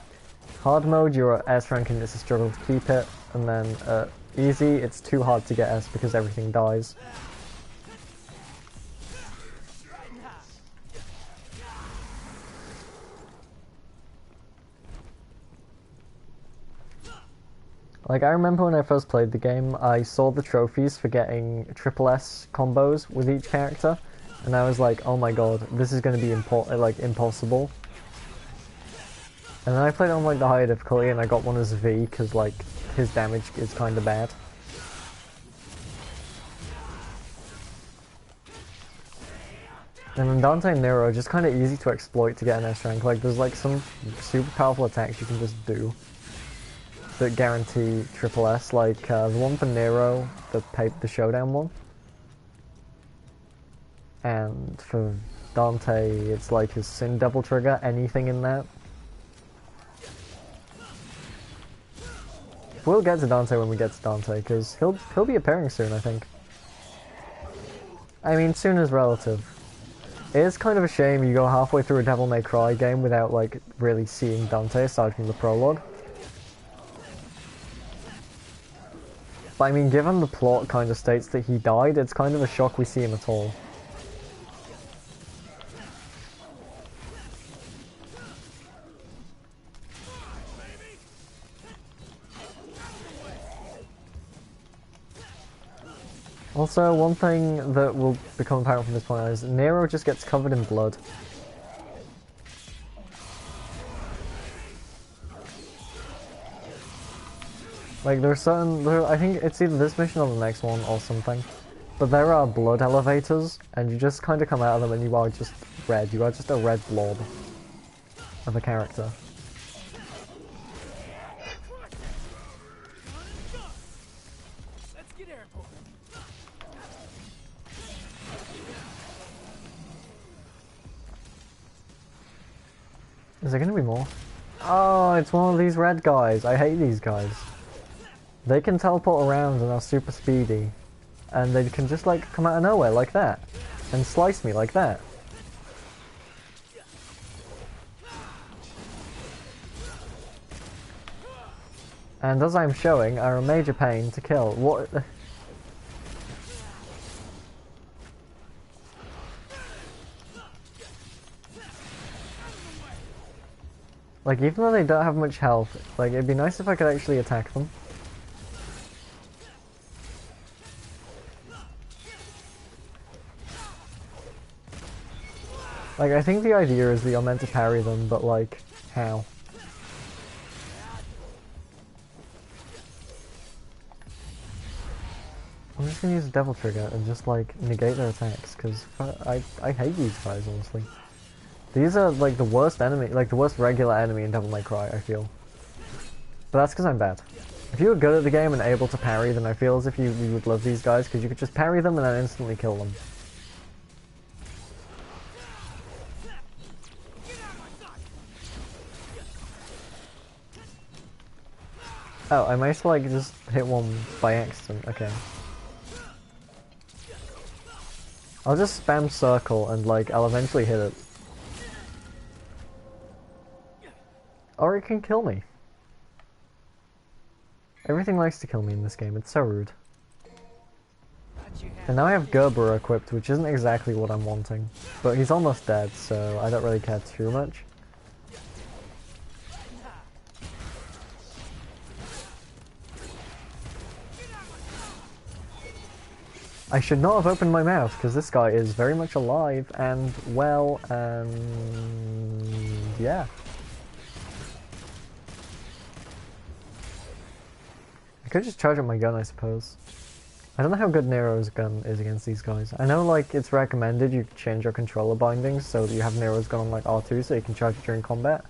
Hard mode, you're at S rank and it's a struggle to keep it, and then easy, it's too hard to get S because everything dies. Like, I remember when I first played the game, I saw the trophies for getting triple S combos with each character, and I was like, oh my god, this is going to be impossible. And then I played on like the higher difficulty, and I got one as V, because like, his damage is kind of bad. And then Dante and Nero are just kind of easy to exploit to get an S rank. Like, there's like some super powerful attacks you can just do that guarantee triple S, like the one for Nero, the showdown one. And for Dante, it's like his Sin double trigger, anything in that. We'll get to Dante when we get to Dante, because he'll be appearing soon, I think. I mean, soon is relative. It is kind of a shame you go halfway through a Devil May Cry game without like really seeing Dante aside from the prologue. But I mean, given the plot kind of states that he died, it's kind of a shock we see him at all. Also, one thing that will become apparent from this point is Nero just gets covered in blood. Like, I think it's either this mission or the next one or something, but there are blood elevators, and you just kind of come out of them and you are just red. You are just a red blob of a character. Is there gonna be more? Oh, it's one of these red guys. I hate these guys. They can teleport around and are super speedy. And they can just like come out of nowhere like that. And slice me like that. And as I'm showing, are a major pain to kill. What? Like, even though they don't have much health, like, it'd be nice if I could actually attack them. Like, I think the idea is that you're meant to parry them, but like, how? I'm just gonna use a Devil Trigger and just like negate their attacks, because I hate these guys, honestly. These are like the worst enemy, like the worst regular enemy in Devil May Cry, I feel. But that's because I'm bad. If you were good at the game and able to parry, then I feel as if you would love these guys, because you could just parry them and then instantly kill them. Oh, I managed to like just hit one by accident, okay. I'll just spam circle and like, I'll eventually hit it. Or it can kill me. Everything likes to kill me in this game, it's so rude. And now I have Gerber equipped, which isn't exactly what I'm wanting. But he's almost dead, so I don't really care too much. I should not have opened my mouth, because this guy is very much alive and well, and yeah. I could just charge up my gun, I suppose. I don't know how good Nero's gun is against these guys. I know, like, it's recommended you change your controller bindings so that you have Nero's gun on, like, R2 so you can charge it during combat.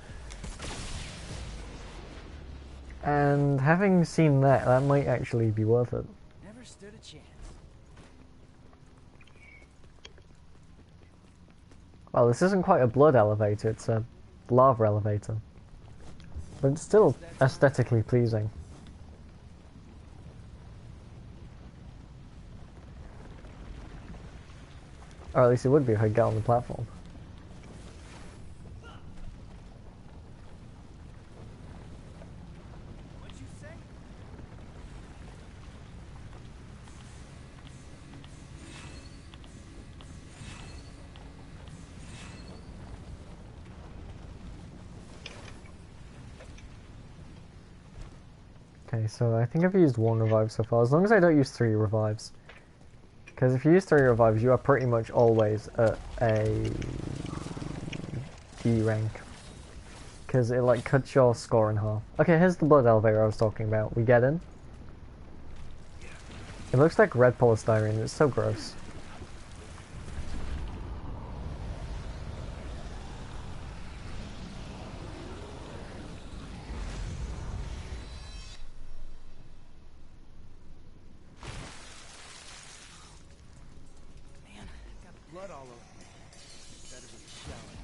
And having seen that, that might actually be worth it. Never stood a chance. Well, this isn't quite a blood elevator, it's a lava elevator. But it's still aesthetically pleasing. Or at least it would be if I got on the platform. What'd you say? Okay, so I think I've used 1 revive so far, as long as I don't use 3 revives. Because if you use 3 revives, you are pretty much always at a D rank. Because it like cuts your score in half. Okay, here's the blood elevator I was talking about. We get in. It looks like red polystyrene, it's so gross. Man, I've got blood all over me. Better be showered.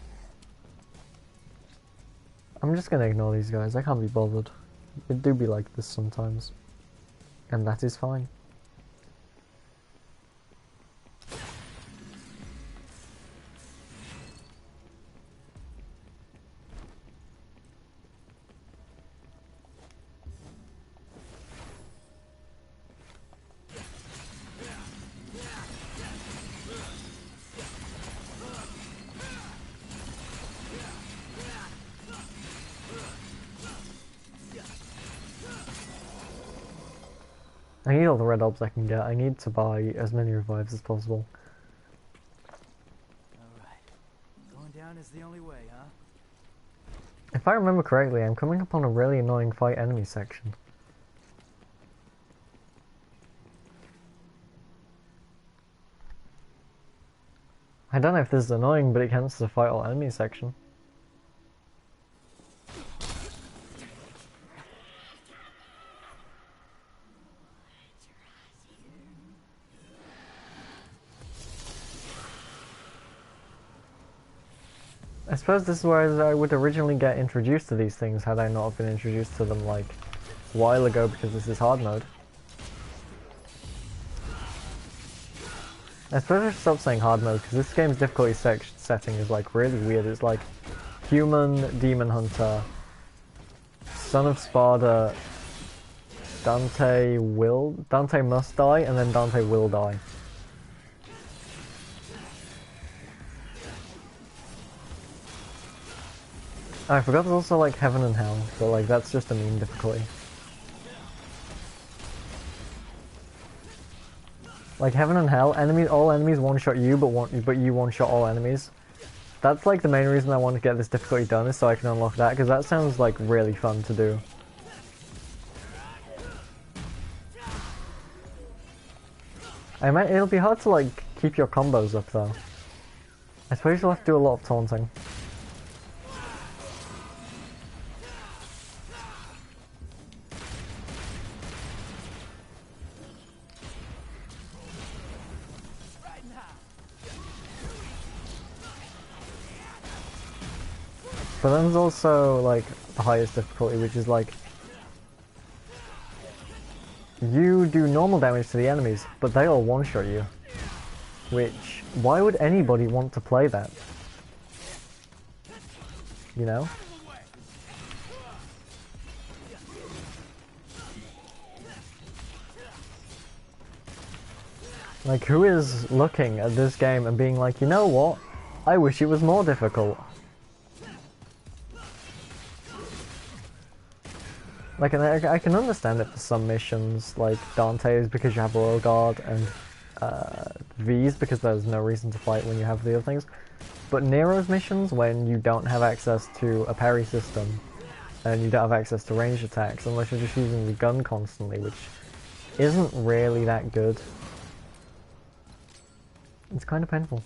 I'm just gonna ignore these guys, I can't be bothered. It do be like this sometimes. And that is fine. I need all the red orbs I can get. I need to buy as many revives as possible. Alright. Going down is the only way, huh? If I remember correctly, I'm coming up on a really annoying fight enemy section. I don't know if this is annoying, but it counts as a fight all enemy section. I suppose this is where I would originally get introduced to these things had I not have been introduced to them like a while ago, because this is hard mode. I suppose I should stop saying hard mode, because this game's difficulty setting is like really weird. It's like human, demon hunter, son of Sparda, Dante must die, and then Dante will die. I forgot there's also like heaven and hell, but like that's just a mean difficulty. Like heaven and hell, all enemies one-shot you, but you one-shot all enemies. That's like the main reason I want to get this difficulty done, is so I can unlock that, because that sounds like really fun to do. It'll be hard to like keep your combos up though. I suppose you'll have to do a lot of taunting. But then there's also like the highest difficulty, which is like you do normal damage to the enemies, but they all one-shot you. Which, why would anybody want to play that? You know? Like, who is looking at this game and being like, you know what? I wish it was more difficult. Like, I can understand it for some missions, like Dante's because you have Royal Guard, and V's because there's no reason to fight when you have the other things. But Nero's missions, when you don't have access to a parry system, and you don't have access to ranged attacks, unless you're just using the gun constantly, which isn't really that good. It's kind of painful.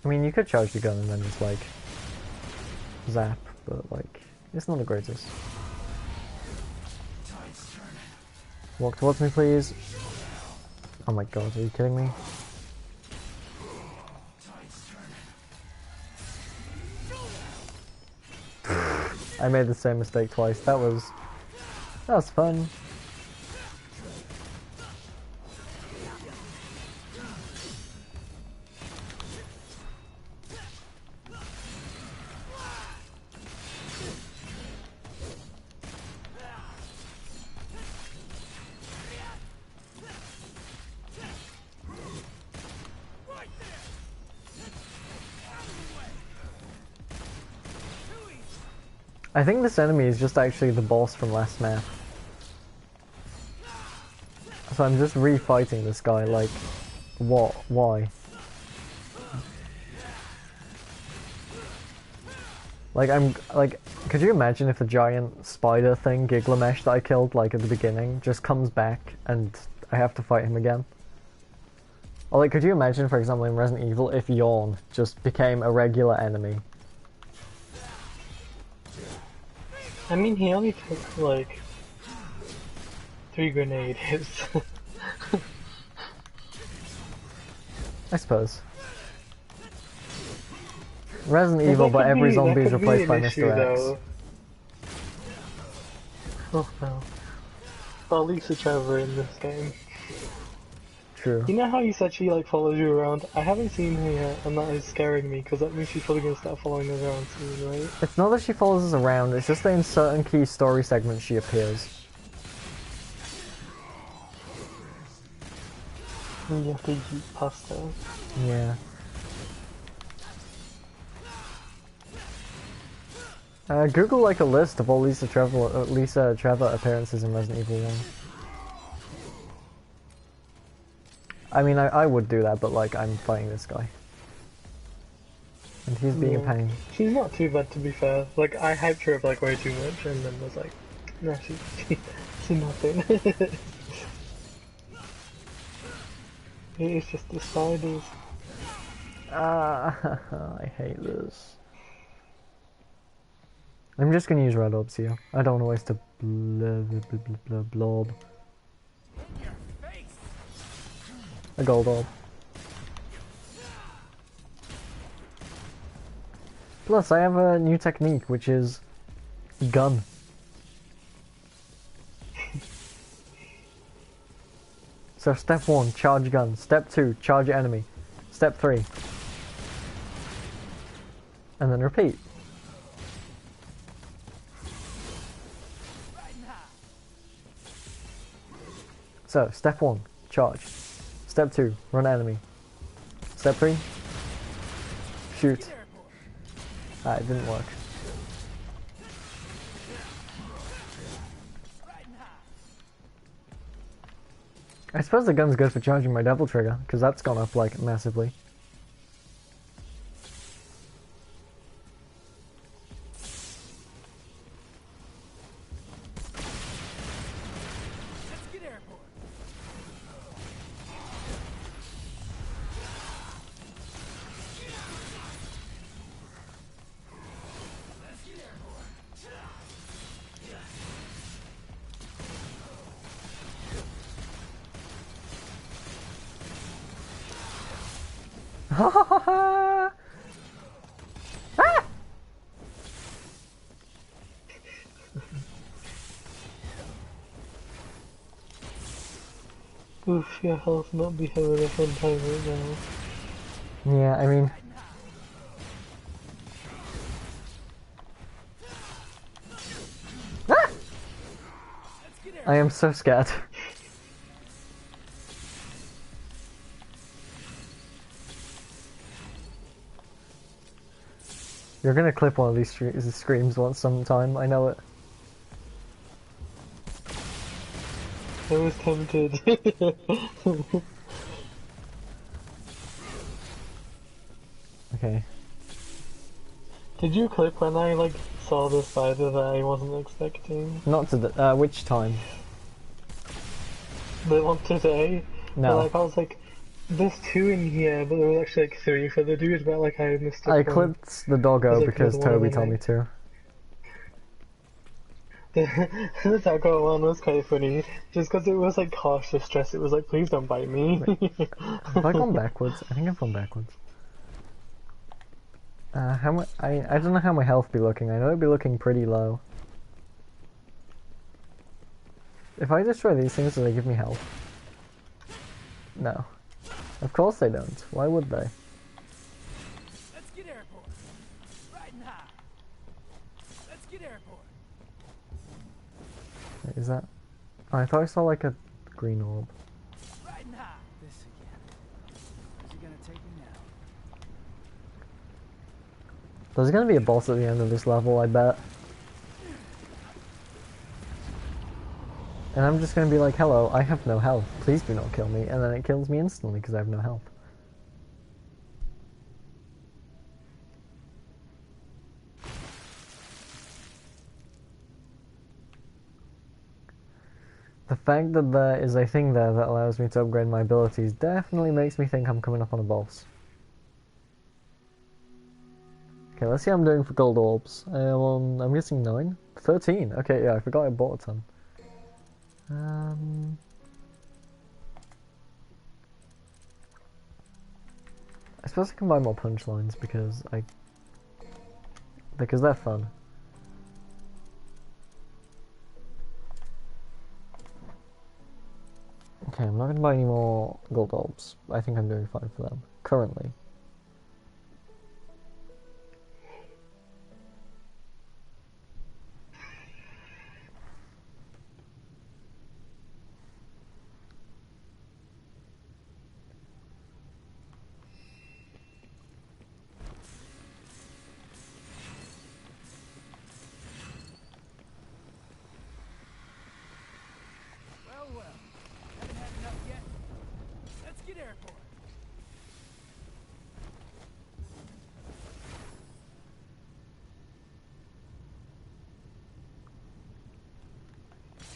I mean, you could charge the gun and then just like zap, but like, it's not the greatest. Walk towards me, please. Oh my god, are you kidding me? I made the same mistake twice. That was fun. I think this enemy is just actually the boss from last map. So I'm just refighting this guy, like, what? Why? Could you imagine if the giant spider thing, Giglamesh, that I killed, like, at the beginning, just comes back and I have to fight him again? Or, like, could you imagine, for example, in Resident Evil, if Yawn just became a regular enemy? I mean, he only took, like, 3 grenade hits. I suppose. Resident Evil, but every zombie is replaced by Mr. X. Oh no. Well, Lisa Trevor in this game. True. You know how you said she like follows you around? I haven't seen her yet, and that is scaring me, because that means she's probably going to start following us around soon, right? It's not that she follows us around, it's just that in certain key story segments she appears. And you have to yeet past her. Yeah. Google like a list of all Lisa Trevor appearances in Resident Evil 1. I mean, I would do that, but like, I'm fighting this guy. And he's being a pain. She's not too bad, to be fair. Like, I hyped her up like way too much, and then was like, no, she's nothing. It's just the spiders. I hate this. I'm just gonna use red orbs here. I don't want to waste a blob. A gold orb. Plus, I have a new technique, which is gun. So step 1, charge gun. Step 2, charge enemy. Step 3. And then repeat. So, step 1, charge. Step 2, run enemy. Step 3, shoot. Ah, it didn't work. I suppose the gun's good for charging my double trigger, because that's gone up, like, massively. Ha ha ha ha! Ah! Oof, your health not be having a fun time right now. Yeah, I mean... Ah! I am so scared. You're gonna clip one of these screams once sometime, I know it. I was tempted. Okay. Did you clip when I like saw the spider that I wasn't expecting? Not to which time? The one today? No. Like, I was like, there's 2 in here, but there was actually like 3 for the dude, but like I missed it. I clipped the doggo like, because there's one Toby and told I- me to. The taco one was quite funny, just because it was like cautious stress. It was like, please don't bite me. Have I gone backwards? I think I've gone backwards. How much? I don't know how my health be looking. I know it'd be looking pretty low. If I destroy these things, do they give me health? No. Of course they don't. Why would they? Let's get airport. Riding high. Let's get airport. Wait, is that? Oh, I thought I saw like a green orb. Riding high. This again. Where's he gonna take me now? There's gonna be a boss at the end of this level, I bet. And I'm just gonna be like, hello, I have no health. Please do not kill me. And then it kills me instantly because I have no health. The fact that there is a thing there that allows me to upgrade my abilities definitely makes me think I'm coming up on a boss. Okay, let's see how I'm doing for gold orbs. I'm guessing 9? 13? Okay, yeah, I forgot I bought a ton. I suppose I can buy more punchlines because they're fun. Okay, I'm not going to buy any more gold orbs. I think I'm doing fine for them, currently. Well, haven't had enough yet. Let's get airborne.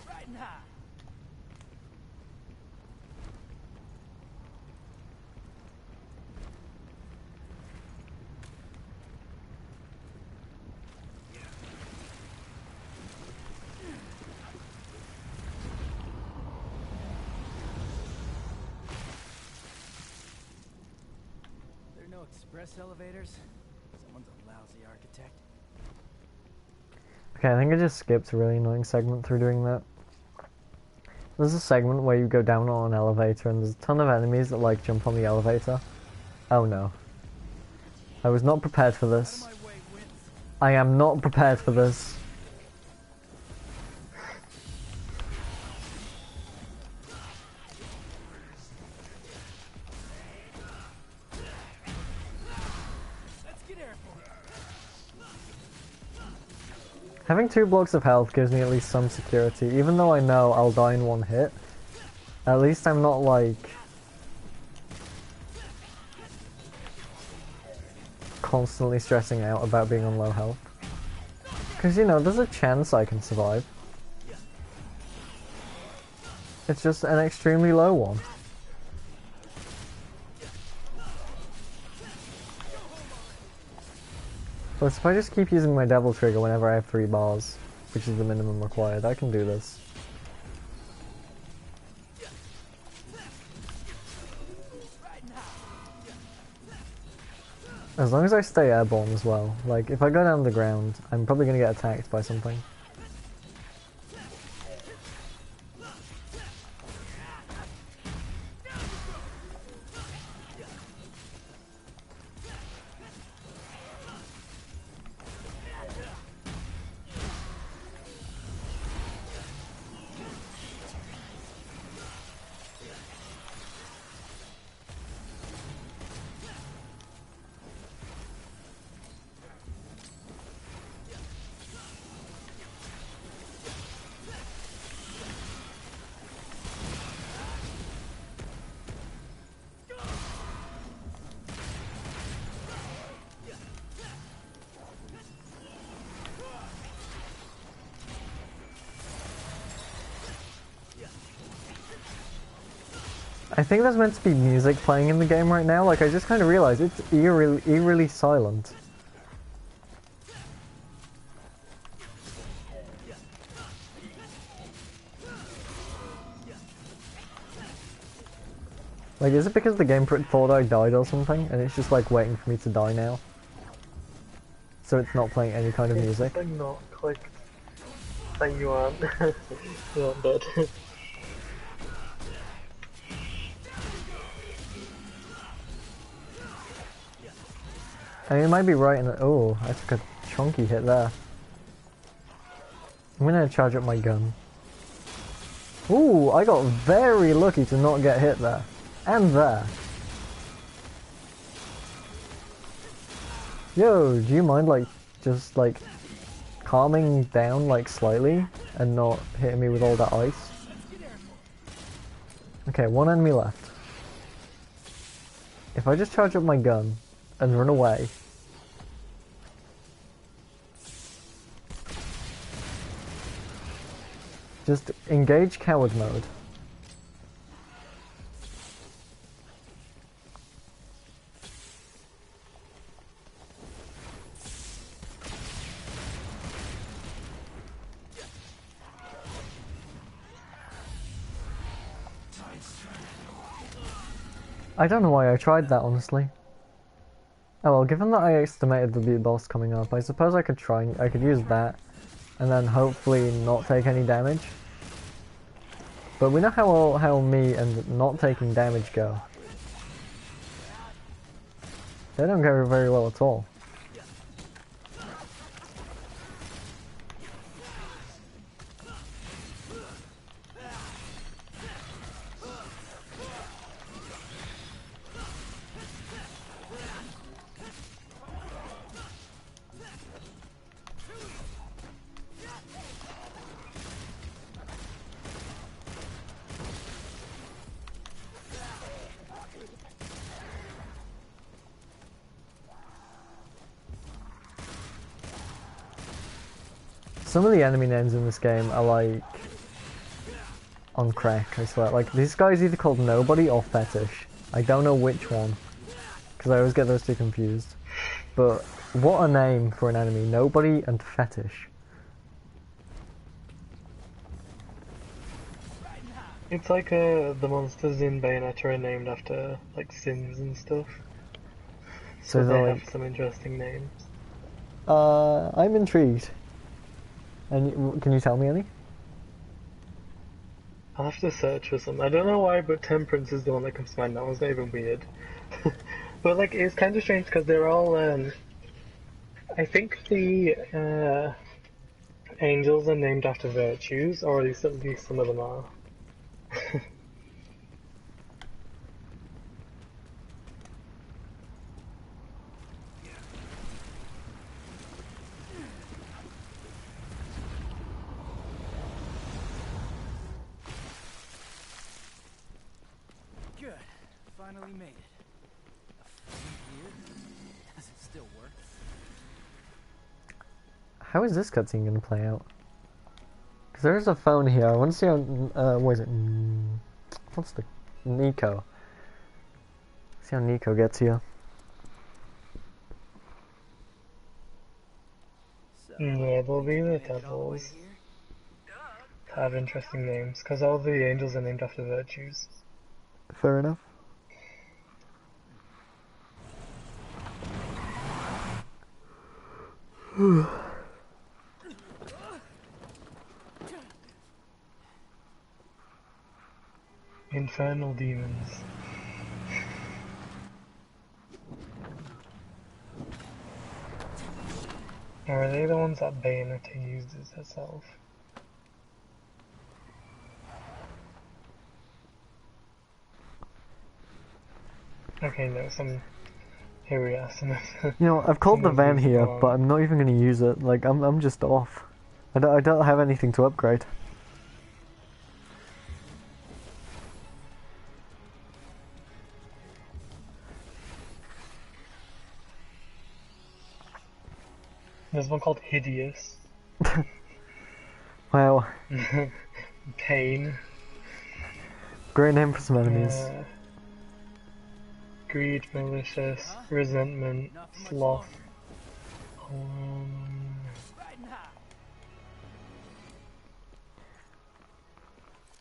Riding high. There are no express elevators. Someone's a lousy architect. Okay, I think I just skipped a really annoying segment through doing that. There's a segment where you go down on an elevator and there's a ton of enemies that like jump on the elevator. Oh no. I was not prepared for this. Out of my way, Wince. I am not prepared for this. Let's get airborne. Having 2 blocks of health gives me at least some security, even though I know I'll die in 1 hit. At least I'm not like constantly stressing out about being on low health. Because, you know, there's a chance I can survive. It's just an extremely low one. Plus, if I just keep using my devil trigger whenever I have 3 bars, which is the minimum required, I can do this. As long as I stay airborne as well. Like, if I go down the ground, I'm probably going to get attacked by something. I think there's meant to be music playing in the game right now, like I just kind of realized it's eerily silent. Like, is it because the game thought I died or something, and it's just like waiting for me to die now? So it's not playing any kind of music? It's not clicked. Saying you aren't. You aren't dead. I mean, it might be right in the— oh, I took a chunky hit there. I'm gonna charge up my gun. Ooh, I got very lucky to not get hit there. And there. Yo, do you mind, like, just, like, calming down, like, slightly and not hitting me with all that ice? Okay, one enemy left. If I just charge up my gun and run away... Just engage coward mode. I don't know why I tried that, honestly. Oh well, given that I estimated the beat boss coming up, I suppose I could use that, and then hopefully not take any damage. But we know how me and not taking damage go. They don't go very well at all. Some of the enemy names in this game are like on crack, I swear. Like, this guy's either called Nobody or Fetish. I don't know which one, because I always get those two confused. But what a name for an enemy, Nobody and Fetish. It's like the monsters in Bayonetta are named after like sins and stuff. So they have some interesting names. I'm intrigued. And can you tell me any? I'll have to search for some. I don't know why, but Temperance is the one that comes to mind. That one's not even weird. But like, it's kind of strange because they're all. I think the angels are named after virtues, or at least some of them are. Good. Finally made it. A phone here? Does it still work? How is this cutscene going to play out? Because there is a phone here. I want to see how... what is it? What's the... Nico. See how Nico gets here. Yeah, they'll be the devils. Have interesting names, because all the angels are named after virtues. Fair enough. Infernal demons. Or are they the ones that Bayonetta uses herself? Okay, no, here we are, You know, I've called the van here, but I'm not even going to use it. Like, I'm just off. I don't have anything to upgrade. There's one called Hideous. Wow. Pain. Great name for some enemies. Greed, malicious, resentment, sloth.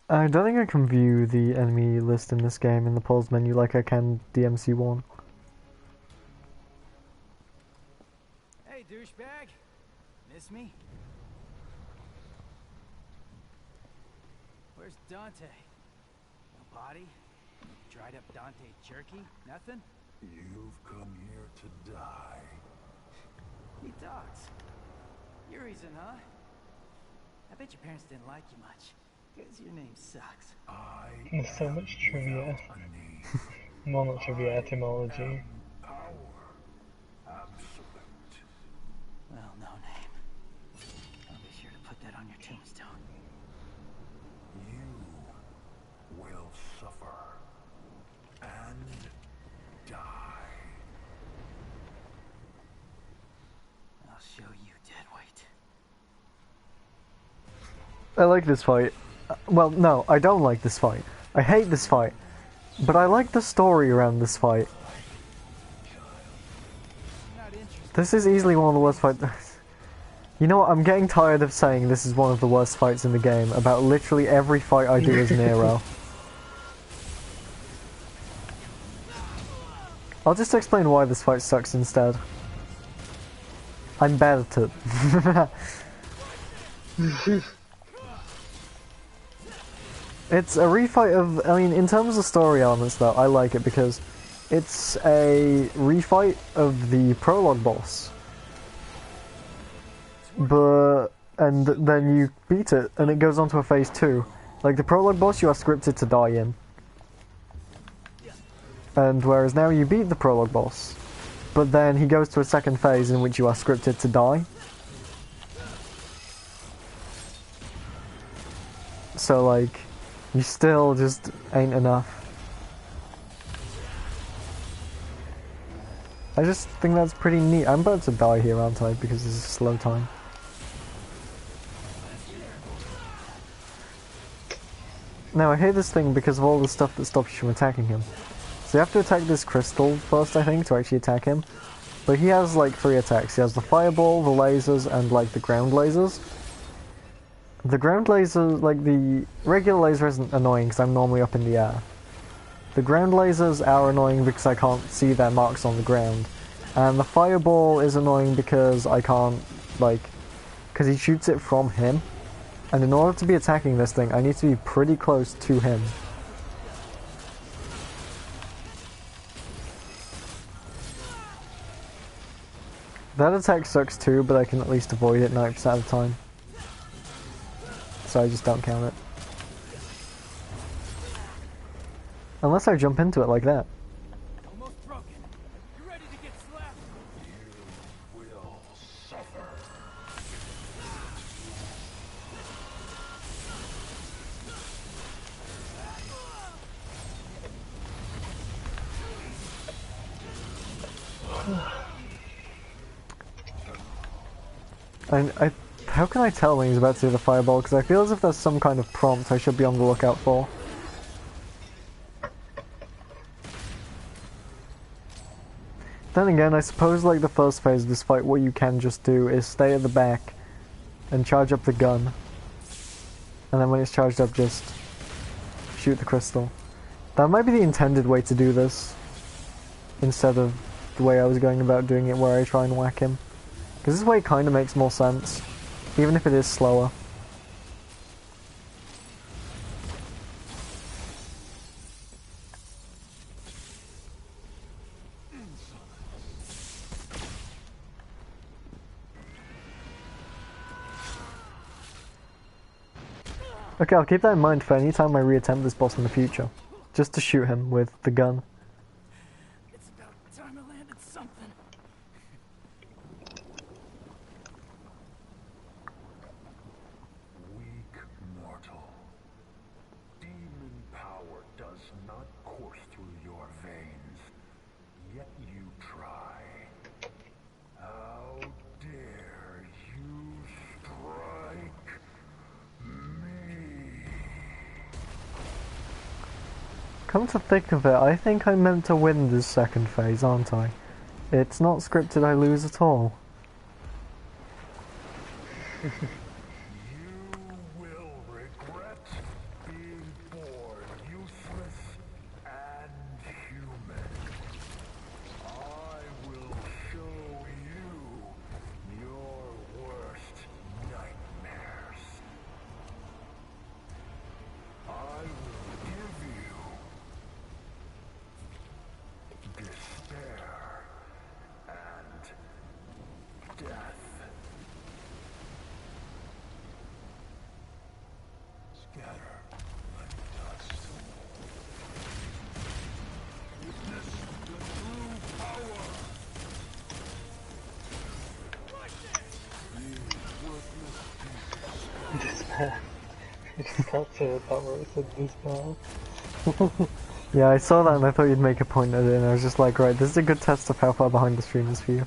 I don't think I can view the enemy list in this game in the pause menu like I can DMC1. Hey, douchebag. Miss me? Where's Dante? No body? Dried up Dante jerky? Nothing? You've come here to die. He talks. Your reason, huh? I bet your parents didn't like you much. Because your name sucks. There's so much trivia. Well, not trivia, etymology. Well, no name. I'll be sure to put that on your tombstone. You will suffer. I like this fight. Well, no, I don't like this fight. I hate this fight. But I like the story around this fight. This is easily one of the worst fights. You know what, I'm getting tired of saying this is one of the worst fights in the game about literally every fight I do as Nero. I'll just explain why this fight sucks instead. I'm bad at it. It's a refight of, I mean, in terms of story elements though, I like it because it's a refight of the prologue boss. And then you beat it, and it goes on to a phase 2. Like the prologue boss you are scripted to die in. And whereas now you beat the prologue boss, but then he goes to a second phase in which you are scripted to die. So like, you still just ain't enough. I just think that's pretty neat. I'm about to die here, aren't I? Because this is slow time. Now I hate this thing because of all the stuff that stops you from attacking him. So you have to attack this crystal first, I think, to actually attack him. But he has like 3 attacks. He has the fireball, the lasers, and like the ground lasers. The ground laser, like the regular laser isn't annoying because I'm normally up in the air. The ground lasers are annoying because I can't see their marks on the ground. And the fireball is annoying because I can't, like, because he shoots it from him. And in order to be attacking this thing, I need to be pretty close to him. That attack sucks too, but I can at least avoid it 90% of the time. So I just don't count it. Unless I jump into it like that. Almost broken. You ready to get slapped? You will suffer. How can I tell when he's about to do the fireball? Because I feel as if there's some kind of prompt I should be on the lookout for. Then again, I suppose like the first phase of this fight, what you can just do is stay at the back and charge up the gun. And then when it's charged up, just shoot the crystal. That might be the intended way to do this, instead of the way I was going about doing it where I try and whack him. Because this way kind of makes more sense, even if it is slower. Okay, I'll keep that in mind for any time I reattempt this boss in the future. Just to shoot him with the gun. It's about time I landed something. Weak mortal. Demon power does not course through your veins. Yet you try. How dare you strike me? Come to think of it, I think I'm meant to win this second phase, aren't I? It's not scripted I lose at all. You will regret being born useless and human. I will show you your worst nightmares. I will give you despair and death. Scatter like dust. Witness the true power. You worthless Despair. I just can't say it that where it said despair. Yeah, I saw that and I thought you'd make a point of it, and I was just like, right, this is a good test of how far behind the stream is for you.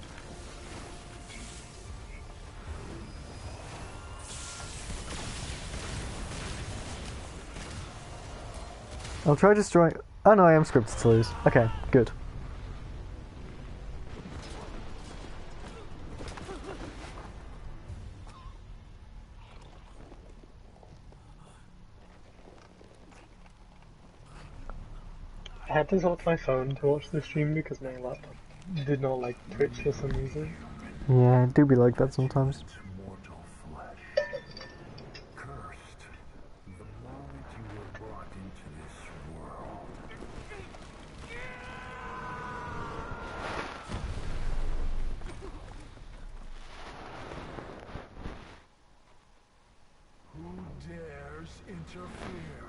I'll try destroying... Oh no, I am scripted to lose. Okay, good. I had to swap my phone to watch the stream because my laptop did not like Twitch for some reason. Yeah, it do be like that sometimes. Mortal flesh. Cursed. The moment you were brought into this world. Who dares interfere?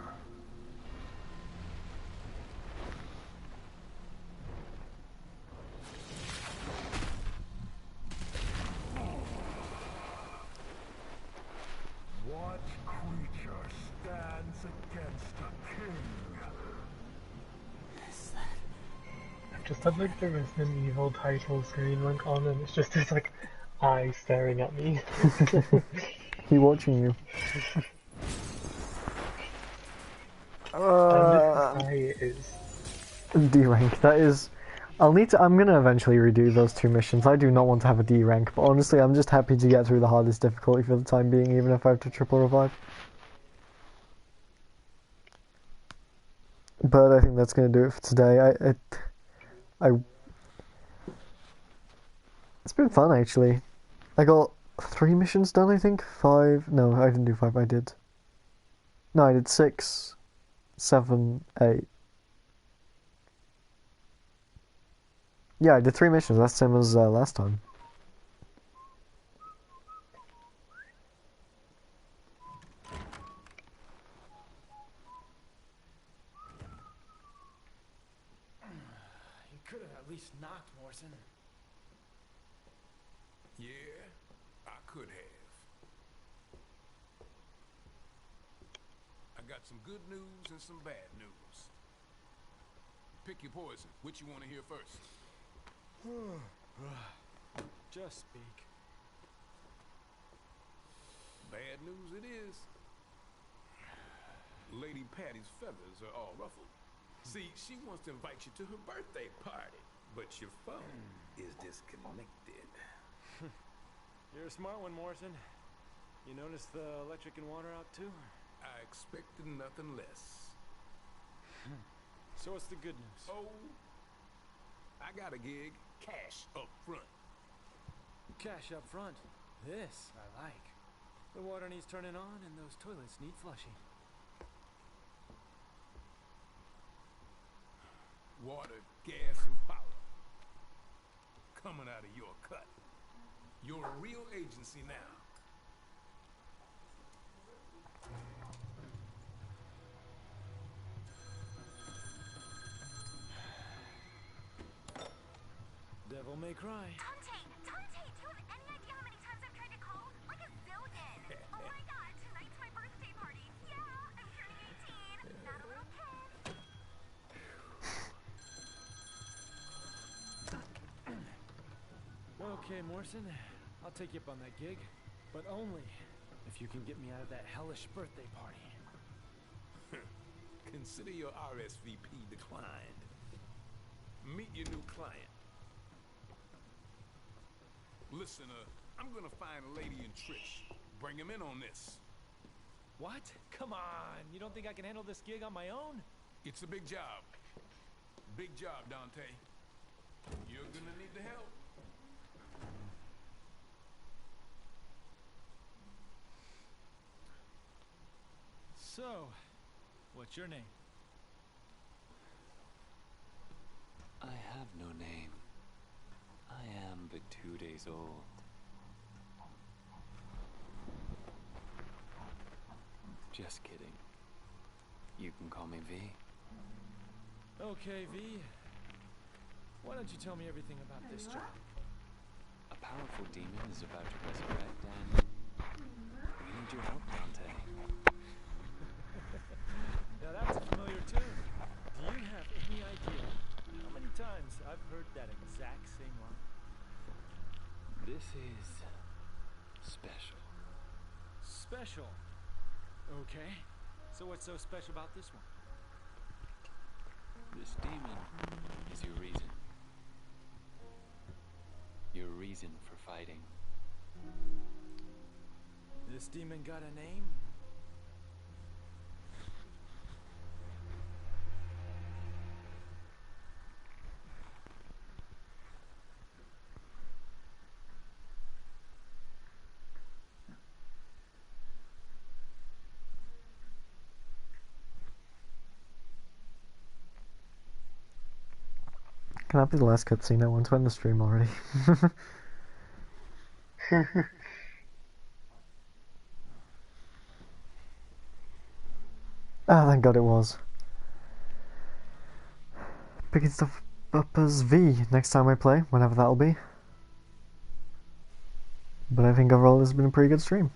What creature stands against a king? I've just had like the Resident Evil title screen like on and it's just this like eye staring at me. He watching you. And this eye is... D rank. That is. I'm gonna eventually redo those 2 missions. I do not want to have a D rank, but honestly, I'm just happy to get through the hardest difficulty for the time being, even if I have to triple revive. But I think that's gonna do it for today. It's been fun actually. I got 3 missions done, I think. 5. No, I didn't do 5. I did. No, I did 6, 7, 8. Yeah, I did 3 missions. That's the same as last time. You could have at least knocked, Morrison. Yeah, I could have. I got some good news and some bad news. Pick your poison. Which you want to hear first? Just speak. Bad news it is. Lady Patty's feathers are all ruffled. See, she wants to invite you to her birthday party, but your phone is disconnected. You're a smart one, Morrison. You notice the electric and water out too? I expected nothing less. So what's the good news? Oh, I got a gig. Cash up front. Cash up front. This I like. The water needs turning on and those toilets need flushing. Water, gas, and power. Coming out of your cut. You're a real agency now. Devil may cry. Dante, do you have any idea how many times I've tried to call? Like a zillion. Oh my god, tonight's my birthday party. Yeah, I'm turning 18. Not a little kid. Okay, Morrison. I'll take you up on that gig. But only if you can get me out of that hellish birthday party. Consider your RSVP declined. Meet your new client. Listen, I'm gonna find Lady and Trish. Bring him in on this. What? Come on. You don't think I can handle this gig on my own? It's a big job. Big job, Dante. You're gonna need the help. So, what's your name? I have no name. I am but 2 days old. Just kidding. You can call me V. Okay, V. Why don't you tell me everything about this job? A powerful demon is about to resurrect, and we need your help, Dante. Now that's a familiar tune. Do you have any idea how many times I've heard that exact same line? This is special. Special. Okay. So what's so special about this one? This demon is your reason. Your reason for fighting. This demon got a name? Can that be the last cutscene? I want to end the stream already. Ah, thank God it was. Picking stuff up as V next time I play, whenever that'll be. But I think overall this has been a pretty good stream.